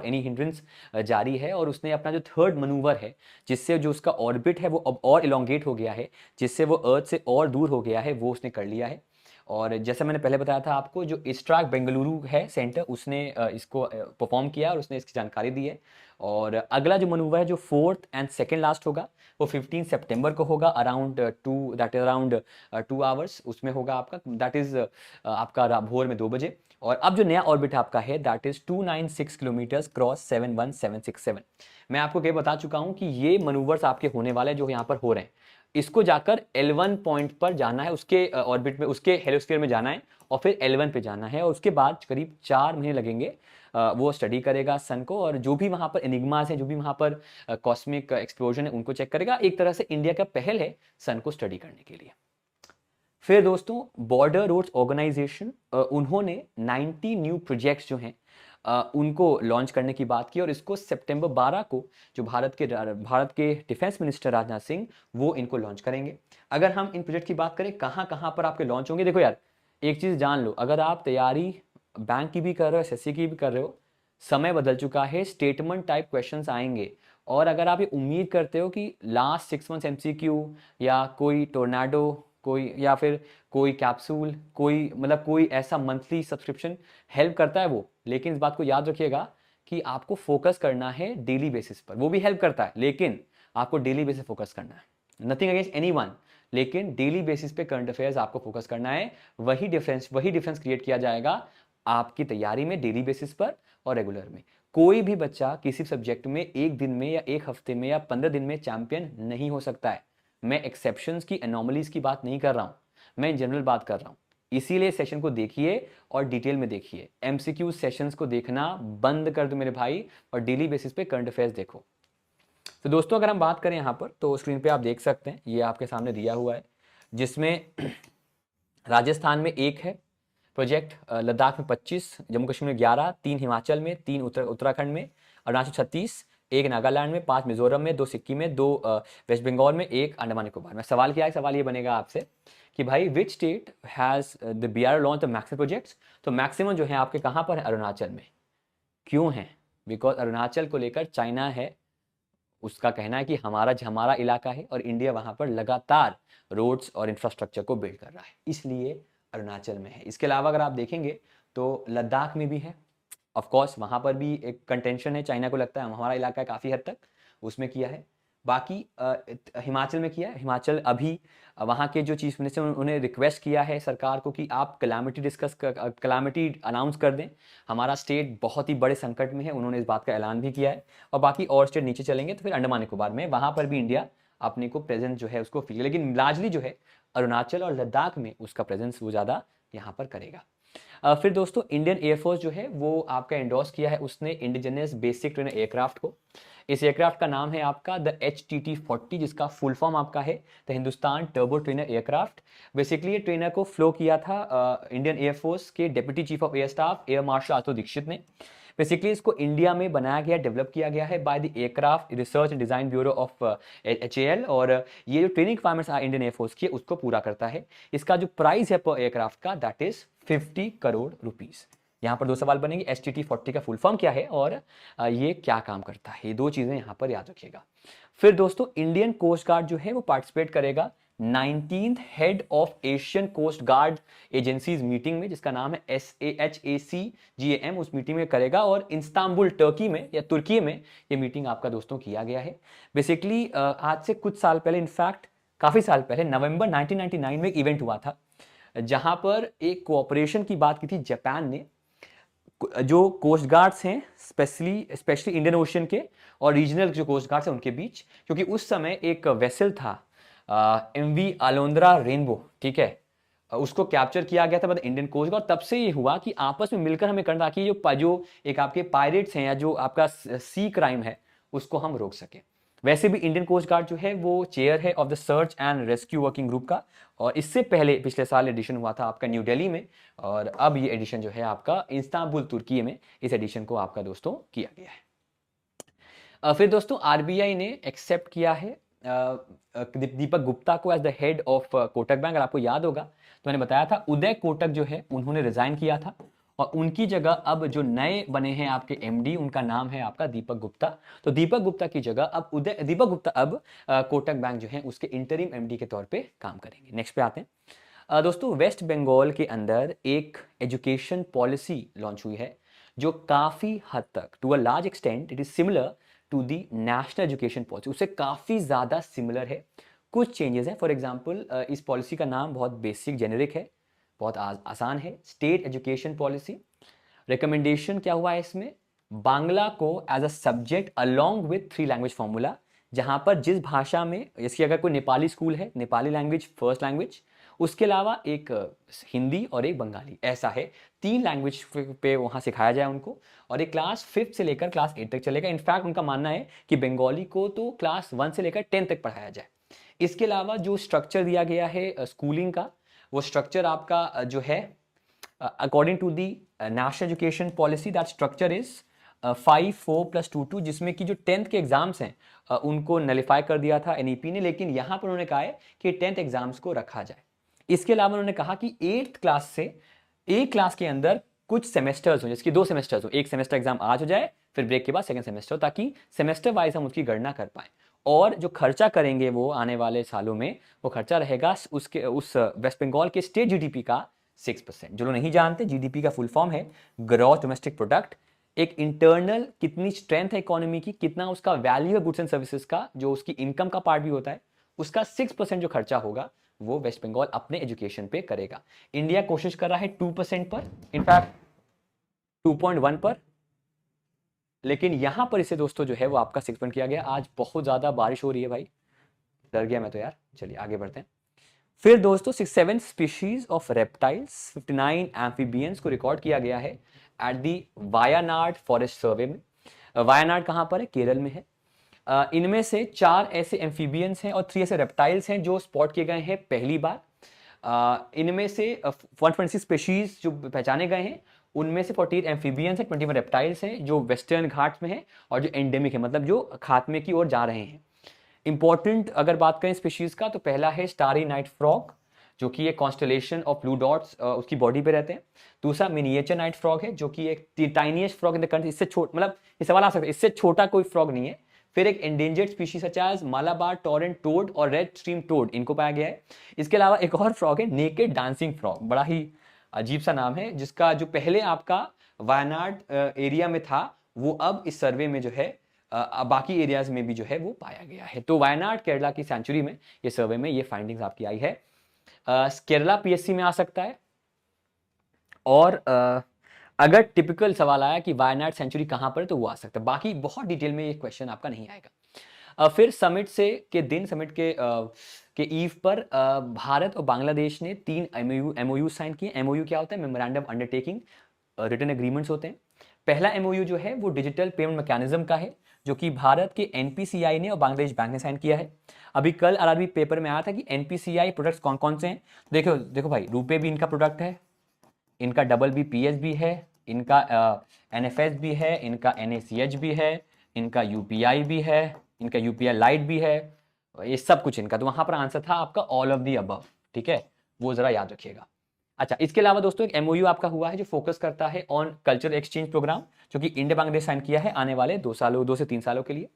एनी हिंड्रेंस जारी है, और उसने अपना जो थर्ड मनूवर है, जिससे जो उसका ऑर्बिट है वो अब और इलोंगेट हो गया है, जिससे वो अर्थ से और दूर हो गया है, वो उसने कर लिया है। और जैसा मैंने पहले बताया था आपको, जो इस्ट्राक बेंगलुरु है सेंटर, उसने इसको परफॉर्म किया और उसने इसकी जानकारी दी है। और अगला जो मनूवर है, जो फोर्थ एंड सेकेंड लास्ट होगा, वो 15 सितंबर को होगा, अराउंड 2 आवर्स उसमें होगा आपका, दैट इज आपका भोर में 2 बजे। और अब जो नया ऑर्बिट आपका है दैट इज 296 किलोमीटर क्रॉस 71767। मैं आपको क्या बता चुका हूं कि ये मनूवर्स आपके होने वाले जो यहाँ पर हो रहे हैं, इसको जाकर L1 पॉइंट पर जाना है, उसके ऑर्बिट में, उसके हेलिस्फीयर में जाना है, और फिर L1 पे जाना है, और उसके बाद करीब 4 महीने लगेंगे। वो स्टडी करेगा सन को, और जो भी वहां पर एनिग्मास है, जो भी वहां पर कॉस्मिक एक्सप्लोजन है, उनको चेक करेगा। एक तरह से इंडिया का पहल है सन को स्टडी करने के लिए। फिर दोस्तों बॉर्डर रोड्स ऑर्गेनाइजेशन, उन्होंने 90 न्यू प्रोजेक्ट्स जो हैं उनको लॉन्च करने की बात की, और इसको सितंबर 12 को जो भारत के डिफेंस मिनिस्टर राजनाथ सिंह, वो इनको लॉन्च करेंगे। अगर हम इन प्रोजेक्ट की बात करें कहाँ कहाँ पर आपके लॉन्च होंगे, देखो यार, एक चीज़ जान लो, अगर आप तैयारी बैंक की भी कर रहे हो, एसएससी की भी कर रहे हो, समय बदल चुका है, स्टेटमेंट टाइप क्वेश्चंस आएंगे। और अगर आप ये उम्मीद करते हो कि लास्ट 6 मंथ्स एमसीक्यू या कोई टोर्नाडो, कोई या फिर कोई कैप्सूल, कोई मतलब कोई ऐसा मंथली सब्सक्रिप्शन हेल्प करता है, वो, लेकिन इस बात को याद रखिएगा कि आपको फोकस करना है डेली बेसिस पर। वो भी हेल्प करता है, लेकिन आपको डेली बेसिस फोकस करना है। नथिंग अगेंस्ट एनीवन, लेकिन डेली बेसिस पे करंट अफेयर्स आपको फोकस करना है। वही डिफरेंस क्रिएट किया जाएगा आपकी तैयारी में, डेली बेसिस पर और रेगुलर में। कोई भी बच्चा किसी सब्जेक्ट में एक दिन में या एक हफ्ते में या 15 दिन में चैंपियन नहीं हो सकता है। मैं एक्सेप्शंस की, एनॉमलीज की बात नहीं कर रहा हूं, मैं जनरल बात कर रहा हूं। इसीलिए सेशन को देखिए और डिटेल में देखिए, एमसीक्यू सेशंस को देखना बंद कर दो मेरे भाई, और डेली बेसिस पे करंट अफेयर्स देखो। तो दोस्तों अगर हम बात करें यहाँ पर, तो स्क्रीन पे आप देख सकते हैं, ये आपके सामने दिया हुआ है, जिसमें राजस्थान में 1 है प्रोजेक्ट, लद्दाख में 25, जम्मू कश्मीर में 11, 3 हिमाचल में, 3 उत्तराखंड में, अरुणाचल 36, 1 नागालैंड में, 5 मिजोरम में, 2 सिक्किम में, 2 वेस्ट बंगाल में, 1 अंडमान निकोबार में। सवाल क्या है? सवाल ये बनेगा आपसे कि भाई which state has the BR launch the maximum projects? तो मैक्सिमम जो है आपके कहाँ पर है? अरुणाचल में। क्यों है? बिकॉज अरुणाचल को लेकर चाइना है, उसका कहना है कि हमारा इलाका है, और इंडिया वहां पर लगातार रोड्स और इंफ्रास्ट्रक्चर को बिल्ड कर रहा है, इसलिए अरुणाचल में है। इसके अलावा अगर आप देखेंगे तो लद्दाख में भी है, ऑफ कोर्स वहां पर भी एक कंटेंशन है, चाइना को लगता है हमारा इलाका है काफी हद तक, उसमें किया है। बाकी हिमाचल में किया है। हिमाचल अभी वहाँ के जो चीफ मिनिस्टर उन्होंने रिक्वेस्ट किया है सरकार को कि आप कलामिटी अनाउंस कर दें, हमारा स्टेट बहुत ही बड़े संकट में है, उन्होंने इस बात का ऐलान भी किया है। और बाकी और स्टेट नीचे चलेंगे तो फिर अंडमान निकोबार में, वहाँ पर भी इंडिया अपने को प्रेजेंस जो है उसको फील, लेकिन लार्जली जो है अरुणाचल और लद्दाख में उसका प्रेजेंस वो ज़्यादा यहाँ पर करेगा। फिर दोस्तों इंडियन एयरफोर्स जो है वो आपका एंडोर्स किया है उसने इंडिजिनियस बेसिक ट्रेनर एयरक्राफ्ट को। इस एयरक्राफ्ट का नाम है आपका द HTT-40, जिसका फुल फॉर्म आपका है the Hindustan turbo trainer aircraft. Basically ये ट्रेनर को फ्लो किया था इंडियन एयरफोर्स के deputy chief of air staff air marshal Ashutosh Dikshit ने। बेसिकली इसको इंडिया में बनाया गया, डेवलप किया गया है by the aircraft research and design bureau of HAL, और ये जो ट्रेनिंग रिक्वायरमेंट्स इंडियन एयरफोर्स की उसको पूरा करता है। इसका जो प्राइस है पर एयरक्राफ्ट का दैट इज 50 करोड़ रुपीस। यहाँ पर दो सवाल बनेंगे, HTT-40 का फुल फॉर्म क्या है और ये क्या काम करता है, ये दो चीजें यहाँ पर याद रखिएगा। फिर दोस्तों इंडियन कोस्ट गार्ड जो है वो पार्टिसिपेट करेगा 19th head of Asian coast guard agencies meeting में, जिसका नाम है SAHACGAM, उस मीटिंग में करेगा और इस्तांबुल टर्की में या तुर्की में ये मीटिंग आपका दोस्तों किया गया है। बेसिकली आज से कुछ साल पहले, इनफैक्ट काफी साल पहले, नवंबर 1999 में एक इवेंट हुआ था जहां पर एक कोऑपरेशन की बात की थी जापान ने, जो कोस्ट गार्ड्स हैं स्पेशली इंडियन ओशन के और रीजनल जो कोस्ट गार्ड्स हैं उनके बीच, क्योंकि उस समय एक वेसल था MV अलोंद्रा रेनबो, ठीक है, उसको कैप्चर किया गया था इंडियन कोस्ट गार्ड। तब से ये हुआ कि आपस में मिलकर हमें करना कि जो एक आपके पायरेट्स हैं या जो आपका सी क्राइम है उसको हम रोक सके। वैसे भी इंडियन कोस्ट गार्ड जो है वो चेयर है of the search and rescue working group का, और इससे पहले पिछले साल एडिशन हुआ था आपका न्यू दिल्ली में, और अब ये एडिशन जो है आपका इस्तांबुल तुर्की में इस एडिशन को आपका दोस्तों किया गया है। फिर दोस्तों RBI ने एक्सेप्ट किया है दीपक गुप्ता को as the head of Kotak bank. अगर आपको याद होगा तो मैंने बताया था उदय कोटक जो है उन्होंने रिजाइन किया था और उनकी जगह अब जो नए बने हैं आपके MD, उनका नाम है आपका दीपक गुप्ता। तो दीपक गुप्ता की जगह अब दीपक गुप्ता अब कोटक बैंक जो है उसके इंटरिम MD के तौर पे काम करेंगे। नेक्स्ट पे आते हैं दोस्तों, वेस्ट बंगाल के अंदर एक एजुकेशन पॉलिसी लॉन्च हुई है जो काफी हद तक to a large extent it is similar to the national education policy, उससे काफी ज्यादा सिमिलर है। कुछ चेंजेस हैं, फॉर एग्जांपल इस पॉलिसी का नाम बहुत बेसिक जेनेरिक है, बहुत आसान है, स्टेट एजुकेशन पॉलिसी। रिकमेंडेशन क्या हुआ है इसमें, बांग्ला को as a subject along with 3 language formula, जहां पर जिस भाषा में, जैसे अगर कोई नेपाली स्कूल है, नेपाली लैंग्वेज फर्स्ट लैंग्वेज, उसके अलावा एक हिंदी और एक बंगाली, ऐसा है 3 लैंग्वेज पे वहां सिखाया जाए उनको, और एक क्लास 5th से लेकर क्लास 8 तक चलेगा। इनफैक्ट उनका मानना है कि बंगाली को तो क्लास 1 से लेकर 10 तक पढ़ाया जाए। इसके अलावा जो स्ट्रक्चर दिया गया है स्कूलिंग का, वो स्ट्रक्चर आपका जो है according to the national education policy, that structure is 5, 4 + 2, 2, जिसमें कि जो 10th के एग्जाम्स हैं उनको नलिफाई कर दिया था NEP ने, लेकिन यहां पर उन्होंने कहा है कि 10th एग्जाम्स को रखा जाए। इसके अलावा उन्होंने कहा कि 8th क्लास से एक क्लास के अंदर कुछ सेमेस्टर्स हो, जिसकी 2 सेमेस्टर्स हो, एक सेमेस्टर एग्जाम आज हो जाए फिर ब्रेक के बाद सेकंड सेमेस्टर, ताकि सेमेस्टर वाइज हम उसकी गणना कर पाए। और जो खर्चा करेंगे वो आने वाले सालों में, वो खर्चा रहेगा उस वेस्ट बंगाल के स्टेट GDP का 6%। जो लोग नहीं जानते, GDP का फुल फॉर्म है ग्रॉस डोमेस्टिक प्रोडक्ट, एक इंटरनल कितनी स्ट्रेंथ है इकोनॉमी की, कितना उसका वैल्यू है गुड्स एंड सर्विसेज का, जो उसकी इनकम का पार्ट भी होता है, उसका 6% जो खर्चा होगा वो वेस्ट बंगाल अपने एजुकेशन पे करेगा। इंडिया कोशिश कर रहा है 2% पर, इनफैक्ट 2.1 पर, लेकिन यहां पर इसे दोस्तों जो है वो आपका 6% किया गया। आज बहुत ज्यादा बारिश हो रही है भाई, डर गया मैं तो यार। चलिए आगे बढ़ते हैं। फिर दोस्तों 7 स्पीशीज ऑफ रेप्टाइल्स, 59 एम्फीबियंस को रिकॉर्ड किया गया है at the Wayanad forest survey में। वायानाड कहां पर है, केरल में है। इनमें से 4 ऐसे एम्फीबियंस हैं और 3 ऐसे रेप्टाइल्स हैं जो स्पॉट किए गए हैं पहली बार। इनमें से 126 स्पीशीज जो पहचाने गए हैं, उनमें से 48 एम्फीबियंस हैं, 21 रेप्टाइल्स हैं जो वेस्टर्न घाट्स में है और जो एंडेमिक है, मतलब जो खात्मे की ओर जा रहे हैं। इंपॉर्टेंट अगर बात करें स्पीशीज का, तो पहला है स्टारी नाइट फ्रॉग, जो कि एक कॉन्स्टलेशन ऑफ ब्लू डॉट्स उसकी बॉडी पे रहते हैं। दूसरा मिनिएचर नाइट फ्रॉग है, जो कि एक tiniest frog in the country, इससे छोटा, मतलब ये सवाल आ सकता है इससे छोटा कोई फ्रॉग नहीं है। फिर एक endangered species such as Malabar torrent toad और रेड स्ट्रीम टोड, इनको पाया गया है। इसके अलावा एक और फ्रॉग है नेकेड डांसिंग फ्रॉग, बड़ा ही अजीब सा नाम है, जिसका जो पहले आपका वायनाड एरिया में था वो अब इस सर्वे में जो है बाकी एरियाज में भी जो है वो पाया गया है। तो वायनाड केरला की सेंचुरी में ये सर्वे में ये फाइंडिंग्स आपकी आई है। केरला पीएससी में आ सकता है। और अगर टिपिकल सवाल आया कि वायनाड सेंचुरी कहाँ पर है तो वो आ सकता है, बाकी बहुत डिटेल में ये क्वेश्चन आपका नहीं आएगा। फिर समिट से के दिन, समिट के ईव पर भारत और बांग्लादेश ने 3 एमओयू साइन किए। एमओयू क्या होता है? मेमोरेंडम अंडरटेकिंग रिटन एग्रीमेंट्स होते हैं। पहला एमओयू जो है वो डिजिटल पेमेंट मैकेनिज्म का है, जो कि भारत के एनपीसीआई ने और बांग्लादेश बैंक ने साइन किया है। अभी कल आरआरबी पेपर में आया था कि एनपीसीआई प्रोडक्ट्स कौन कौन से हैं। देखो देखो भाई, रुपे भी इनका प्रोडक्ट है, इनका डबल बीपीएस भी है, इनका एनएफएस भी है, इनका एनएसीएच भी है, इनका यूपीआई भी है, इनका यूपीआई लाइट भी है, ये सब कुछ इनका। तो वहां पर आंसर था आपका ऑल ऑफ दी अबव, ठीक है, वो जरा याद रखिएगा। अच्छा, इसके अलावा दोस्तों एक एमओयू आपका हुआ है जो फोकस करता है ऑन कल्चरल एक्सचेंज प्रोग्राम, जो कि इंडिया बांग्लादेश साइन किया है आने वाले 2 से 3 सालों के लिए।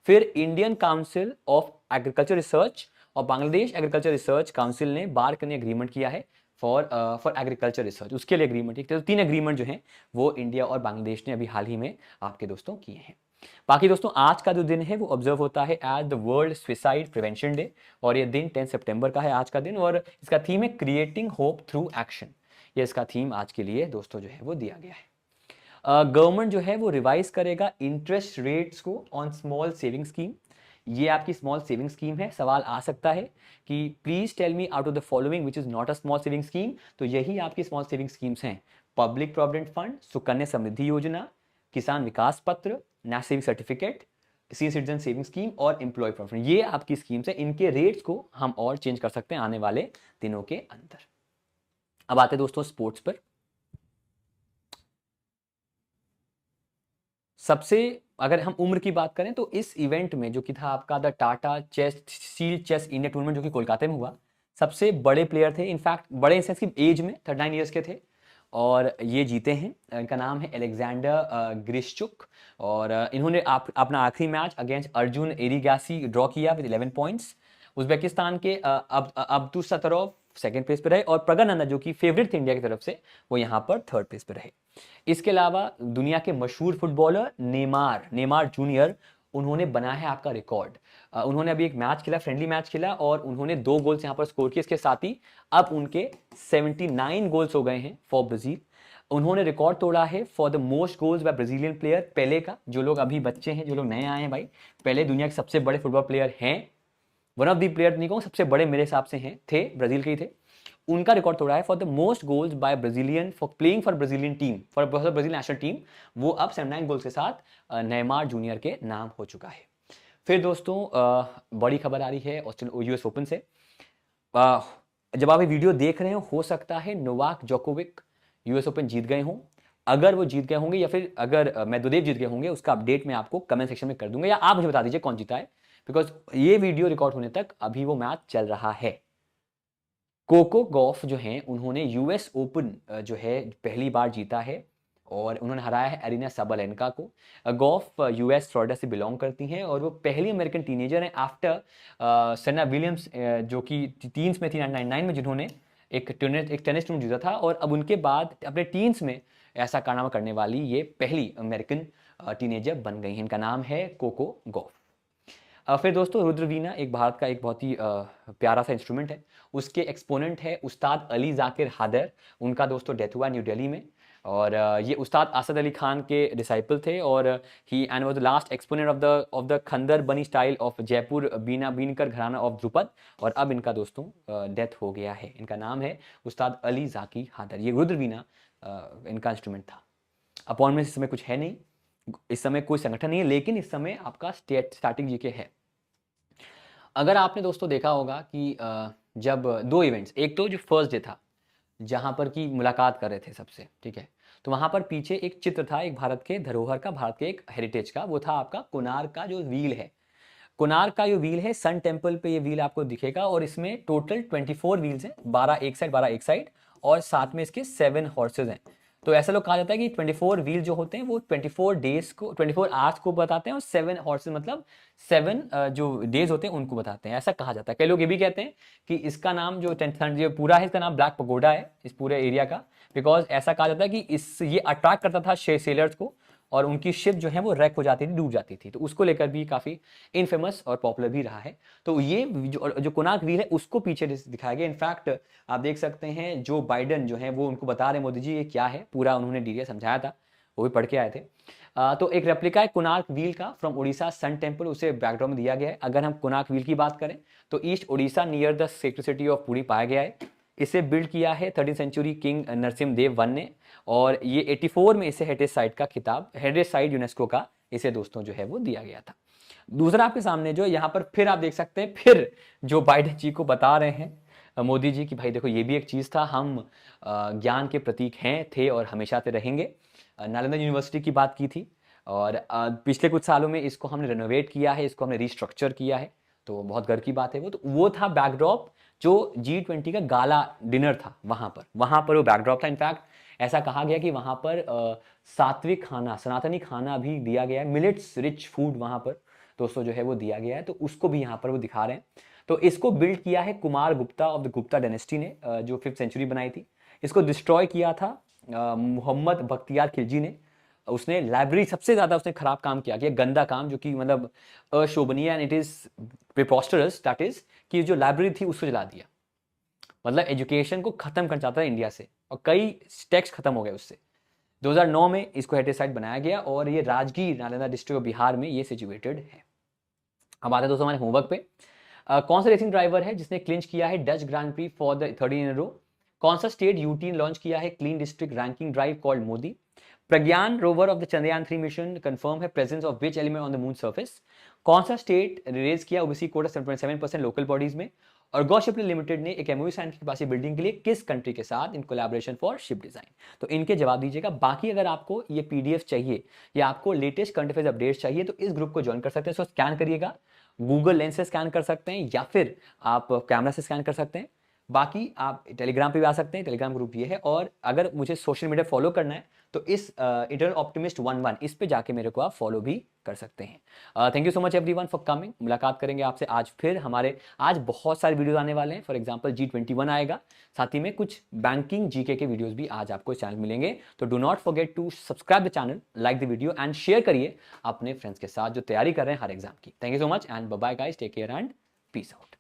फिर Indian council of agriculture research और बांग्लादेश एग्रीकल्चर रिसर्च काउंसिल ने बार करने एग्रीमेंट किया है फॉर एग्रीकल्चर रिसर्च, उसके लिए एग्रीमेंट। तो 3 एग्रीमेंट जो हैं वो इंडिया और बांग्लादेश ने अभी हाल ही में आपके दोस्तों किए हैं। बाकी दोस्तों आज का जो दिन है वो ऑब्जर्व होता है as the world suicide prevention day, और ये दिन 10 सितंबर का है आज का दिन, और इसका थीम है क्रिएटिंग होप थ्रू एक्शन। ये इसका थीम आज के लिए दोस्तों जो है वो दिया गया है। गवर्नमेंट जो है वो रिवाइज करेगा इंटरेस्ट रेट्स को ऑन स्मॉल सेविंग स्कीम। ये आपकी स्मॉल सेविंग स्कीम है। सवाल आ सकता है कि please tell me out of the following which is not a small saving scheme. तो यही आपकी स्मॉल सेविंग स्कीम्स हैं: public provident fund, Sukanya Samriddhi Yojana, Kisan Vikas Patra, national saving certificate, senior citizen saving scheme और एम्प्लॉय प्रोविडेंट। ये आपकी स्कीम्स है। इनके रेट्स को हम और चेंज कर सकते हैं आने वाले दिनों के अंदर। अब आते दोस्तों स्पोर्ट्स पर। सबसे अगर हम उम्र की बात करें तो इस इवेंट में जो कि था आपका the Tata chess shield chess India tournament, जो कि कोलकाता में हुआ, सबसे बड़े प्लेयर थे, इनफैक्ट बड़े इन सेंस की एज में 39 ईयर्स के थे, और ये जीते हैं। इनका नाम है एलेक्जेंडर ग्रिश्चुक, और इन्होंने अपना आखिरी match against Arjun Erigaisi draw किया विद 11 पॉइंट्स। उज्बेकिस्तान के अब्दुल सतरोव सेकंड प्लेस पे रहे, और प्रगनंदा जो कि फेवरेट थे इंडिया की तरफ से, वो यहाँ पर थर्ड प्लेस पे रहे। इसके अलावा दुनिया के मशहूर फुटबॉलर नेमार जूनियर, उन्होंने बनाया है आपका रिकॉर्ड। उन्होंने अभी एक मैच खेला, फ्रेंडली मैच खेला, और उन्होंने 2 गोल्स यहाँ पर स्कोर किए। इसके साथ ही अब उनके 79 गोल्स हो गए हैं फॉर ब्राजील। उन्होंने रिकॉर्ड तोड़ा है for the most goals by Brazilian player Pele का। जो लोग अभी बच्चे हैं, जो लोग नए आए हैं भाई, पेले दुनिया के सबसे बड़े फुटबॉल प्लेयर हैं। वन ऑफ द प्लेयर नहीं कहूँ, सबसे बड़े मेरे हिसाब से हैं, थे, ब्राजील के ही थे। उनका रिकॉर्ड तोड़ा है for the most goals by Brazilian for playing for Brazilian team, for Brazil national team. वो अब 79 गोल्स के साथ नेमार जूनियर के नाम हो चुका है। फिर दोस्तों बड़ी खबर आ रही है यूएस ओपन से। जब आप ये वीडियो देख रहे हो सकता है नोवाक जोकोविक यूएस ओपन जीत गए हों। अगर वो जीत गए होंगे या फिर अगर मेदवेदेव जीत गए होंगे, उसका अपडेट मैं आपको कमेंट सेक्शन में कर दूंगा, या आप मुझे बता दीजिए कौन जीता है, बिकॉज ये वीडियो रिकॉर्ड होने तक अभी वो मैच चल रहा है। कोको गॉफ जो हैं, उन्होंने यूएस ओपन जो है पहली बार जीता है, और उन्होंने हराया है एरिना साबालेंका को। गॉफ यूएस फ्लोरिडा से बिलोंग करती हैं, और वो पहली अमेरिकन टीनेजर हैं आफ्टर सेरेना विलियम्स, जो कि टीन्स में थी 1999 में, जिन्होंने एक टेनिस टूर्नामेंट जीता था, और अब उनके बाद अपने टीन्स में ऐसा कारनामा करने वाली ये पहली अमेरिकन टीनेजर बन गई हैं। इनका नाम है कोको गॉफ। फिर दोस्तों रुद्रवीणा एक भारत का एक बहुत ही प्यारा सा इंस्ट्रूमेंट है। उसके एक्सपोनेंट है उस्ताद अली जाकिर हादर। उनका दोस्तों डेथ हुआ न्यू दिल्ली में, और ये उस्ताद असद अली खान के डिसाइपल थे, और he and was the last exponent of the Khandar Bani style of Jaipur बीनकर घराना ऑफ ध्रुपद। और अब इनका दोस्तों डेथ हो गया है। इनका नाम है उस्ताद अली जाकिर हादर। ये रुद्रवीणा इनका इंस्ट्रूमेंट था। अपॉइंटमेंट इस समय कुछ है नहीं, इस समय कोई संगठन नहीं है, लेकिन इस समय आपका स्टार्टिंग जीके है। अगर आपने दोस्तों देखा होगा कि जब 2 इवेंट्स, एक तो जो फर्स्ट डे था जहां पर की मुलाकात कर रहे थे सबसे, ठीक है, तो वहां पर पीछे एक चित्र था, एक भारत के धरोहर का, भारत के एक हेरिटेज का, वो था आपका कोणार्क का जो व्हील है। कोणार्क का जो व्हील है, सन टेम्पल पे ये व्हील आपको दिखेगा, और इसमें टोटल 24 व्हील्स हैं, 12 एक साइड 12 एक साइड, और साथ में इसके 7 हॉर्सेज हैं। तो ऐसा लोग कहा जाता है कि 24 व्हील जो होते हैं वो 24 डेज को, 24 आवर्स को बताते हैं, और 7 हॉर्सेज मतलब 7 जो डेज होते हैं उनको बताते हैं, ऐसा कहा जाता है। कई लोग ये भी कहते हैं कि इसका नाम जो पूरा है, इसका नाम ब्लैक पगोडा है इस पूरे एरिया का, बिकॉज ऐसा कहा जाता है कि ये अट्रैक्ट करता था सेलर्स को, और उनकी शिप जो है वो रैक हो जाती थी, डूब जाती थी। तो उसको लेकर भी काफ़ी इनफेमस और पॉपुलर भी रहा है। तो ये जो कोणार्क व्हील है उसको पीछे दिखाया गया। इनफैक्ट आप देख सकते हैं जो बाइडन जो है वो उनको बता रहे मोदी जी ये क्या है, पूरा उन्होंने डिटेल समझाया था, वो भी पढ़ के आए थे। तो एक रेप्लिका है कोणार्क व्हील का फ्रॉम उड़ीसा सन टेम्पल, उसे बैकग्राउंड में दिया गया है। अगर हम कोणार्क व्हील की बात करें तो east Orissa near the sacred city of Puri पाया गया है। इसे बिल्ड किया है 13th सेंचुरी किंग नरसिम्ह देव वन ने, और ये 84 में इसे हेरिटेज साइट का खिताब, हेरिटेज साइट यूनेस्को का इसे दोस्तों जो है वो दिया गया था। दूसरा आपके सामने जो यहाँ पर फिर आप देख सकते हैं, फिर जो बाइडेन जी को बता रहे हैं मोदी जी कि भाई देखो ये भी एक चीज़ था, हम ज्ञान के प्रतीक हैं, थे और हमेशा से रहेंगे। नालंदा यूनिवर्सिटी की बात की थी, और पिछले कुछ सालों में इसको हमने रेनोवेट किया है, इसको हमने रिस्ट्रक्चर किया है, तो बहुत गर्व की बात है वो। तो वो था बैकड्रॉप जो G20 का गाला डिनर था, वहाँ पर वो बैकड्रॉप था। इनफैक्ट ऐसा कहा गया कि वहाँ पर सात्विक खाना, सनातनी खाना भी दिया गया है, मिलेट्स रिच फूड वहाँ पर दोस्तों जो है वो दिया गया है, तो उसको भी यहाँ पर वो दिखा रहे हैं। तो इसको बिल्ड किया है Kumar Gupta of the Gupta dynasty ने, जो 5th सेंचुरी बनाई थी। इसको डिस्ट्रॉय किया था मोहम्मद बख्तियार खिलजी ने। उसने लाइब्रेरी सबसे ज़्यादा उसने खराब काम किया, गंदा काम, जो कि मतलब अशोभनीय, and it is preposterous, that is कि जो लाइब्रेरी थी उसको जला दिया। मतलब एजुकेशन को खत्म करना चाहता था इंडिया से, और कई टेक्स्ट खत्म हो गए उससे। 2009 में इसको हेरिटेज साइट बनाया गया, और ये राजगीर नालंदा डिस्ट्रिक्ट ऑफ बिहार में ये सिचुएटेड है। अब आते हैं दोस्तों हमारे होमवर्क पे। कौन सा रेसिंग ड्राइवर है जिसने क्लिंच किया है Dutch grand prix for the 13 in row? कौन सा स्टेट यूटी ने लॉन्च किया है clean district ranking drive called Modi? Pragyan rover of the Chandrayaan 3 mission confirm है presence of which element on the moon surface? कौन सा स्टेट रेज किया ओबीसी कोटा 7.7% लोकल बॉडीज में? और गो शिपलिंग लिमिटेड ने एक एमओयू साइन की कैपेसिटी बिल्डिंग के लिए किस कंट्री के साथ in collaboration for ship design? तो इनके जवाब दीजिएगा। बाकी अगर आपको ये पीडीएफ चाहिए या आपको लेटेस्ट करंट अफेयर्स अपडेट्स चाहिए तो इस ग्रुप को ज्वाइन कर सकते हैं। सो स्कैन करिएगा, गूगल लेंस से स्कैन कर सकते हैं या फिर आप कैमरा से स्कैन कर सकते हैं। बाकी आप टेलीग्राम पे भी आ सकते हैं, टेलीग्राम ग्रुप ये है। और अगर मुझे सोशल मीडिया फॉलो करना है तो इस इंटरनल ऑप्टिमिस्ट 11 इस पे जाके मेरे को आप फॉलो भी कर सकते हैं। Thank you so much everyone for coming. मुलाकात करेंगे आपसे आज फिर। हमारे आज बहुत सारे वीडियोस आने वाले हैं। फॉर एग्जांपल G21 आएगा, साथ ही में कुछ बैंकिंग जीके के वीडियोस भी आज आपको इस चैनल मिलेंगे। तो do not forget to subscribe the channel, like the video and share करिए अपने फ्रेंड्स के साथ जो तैयारी कर रहे हैं हर एग्जाम की। Thank you so much and bye bye guys, take care and peace out.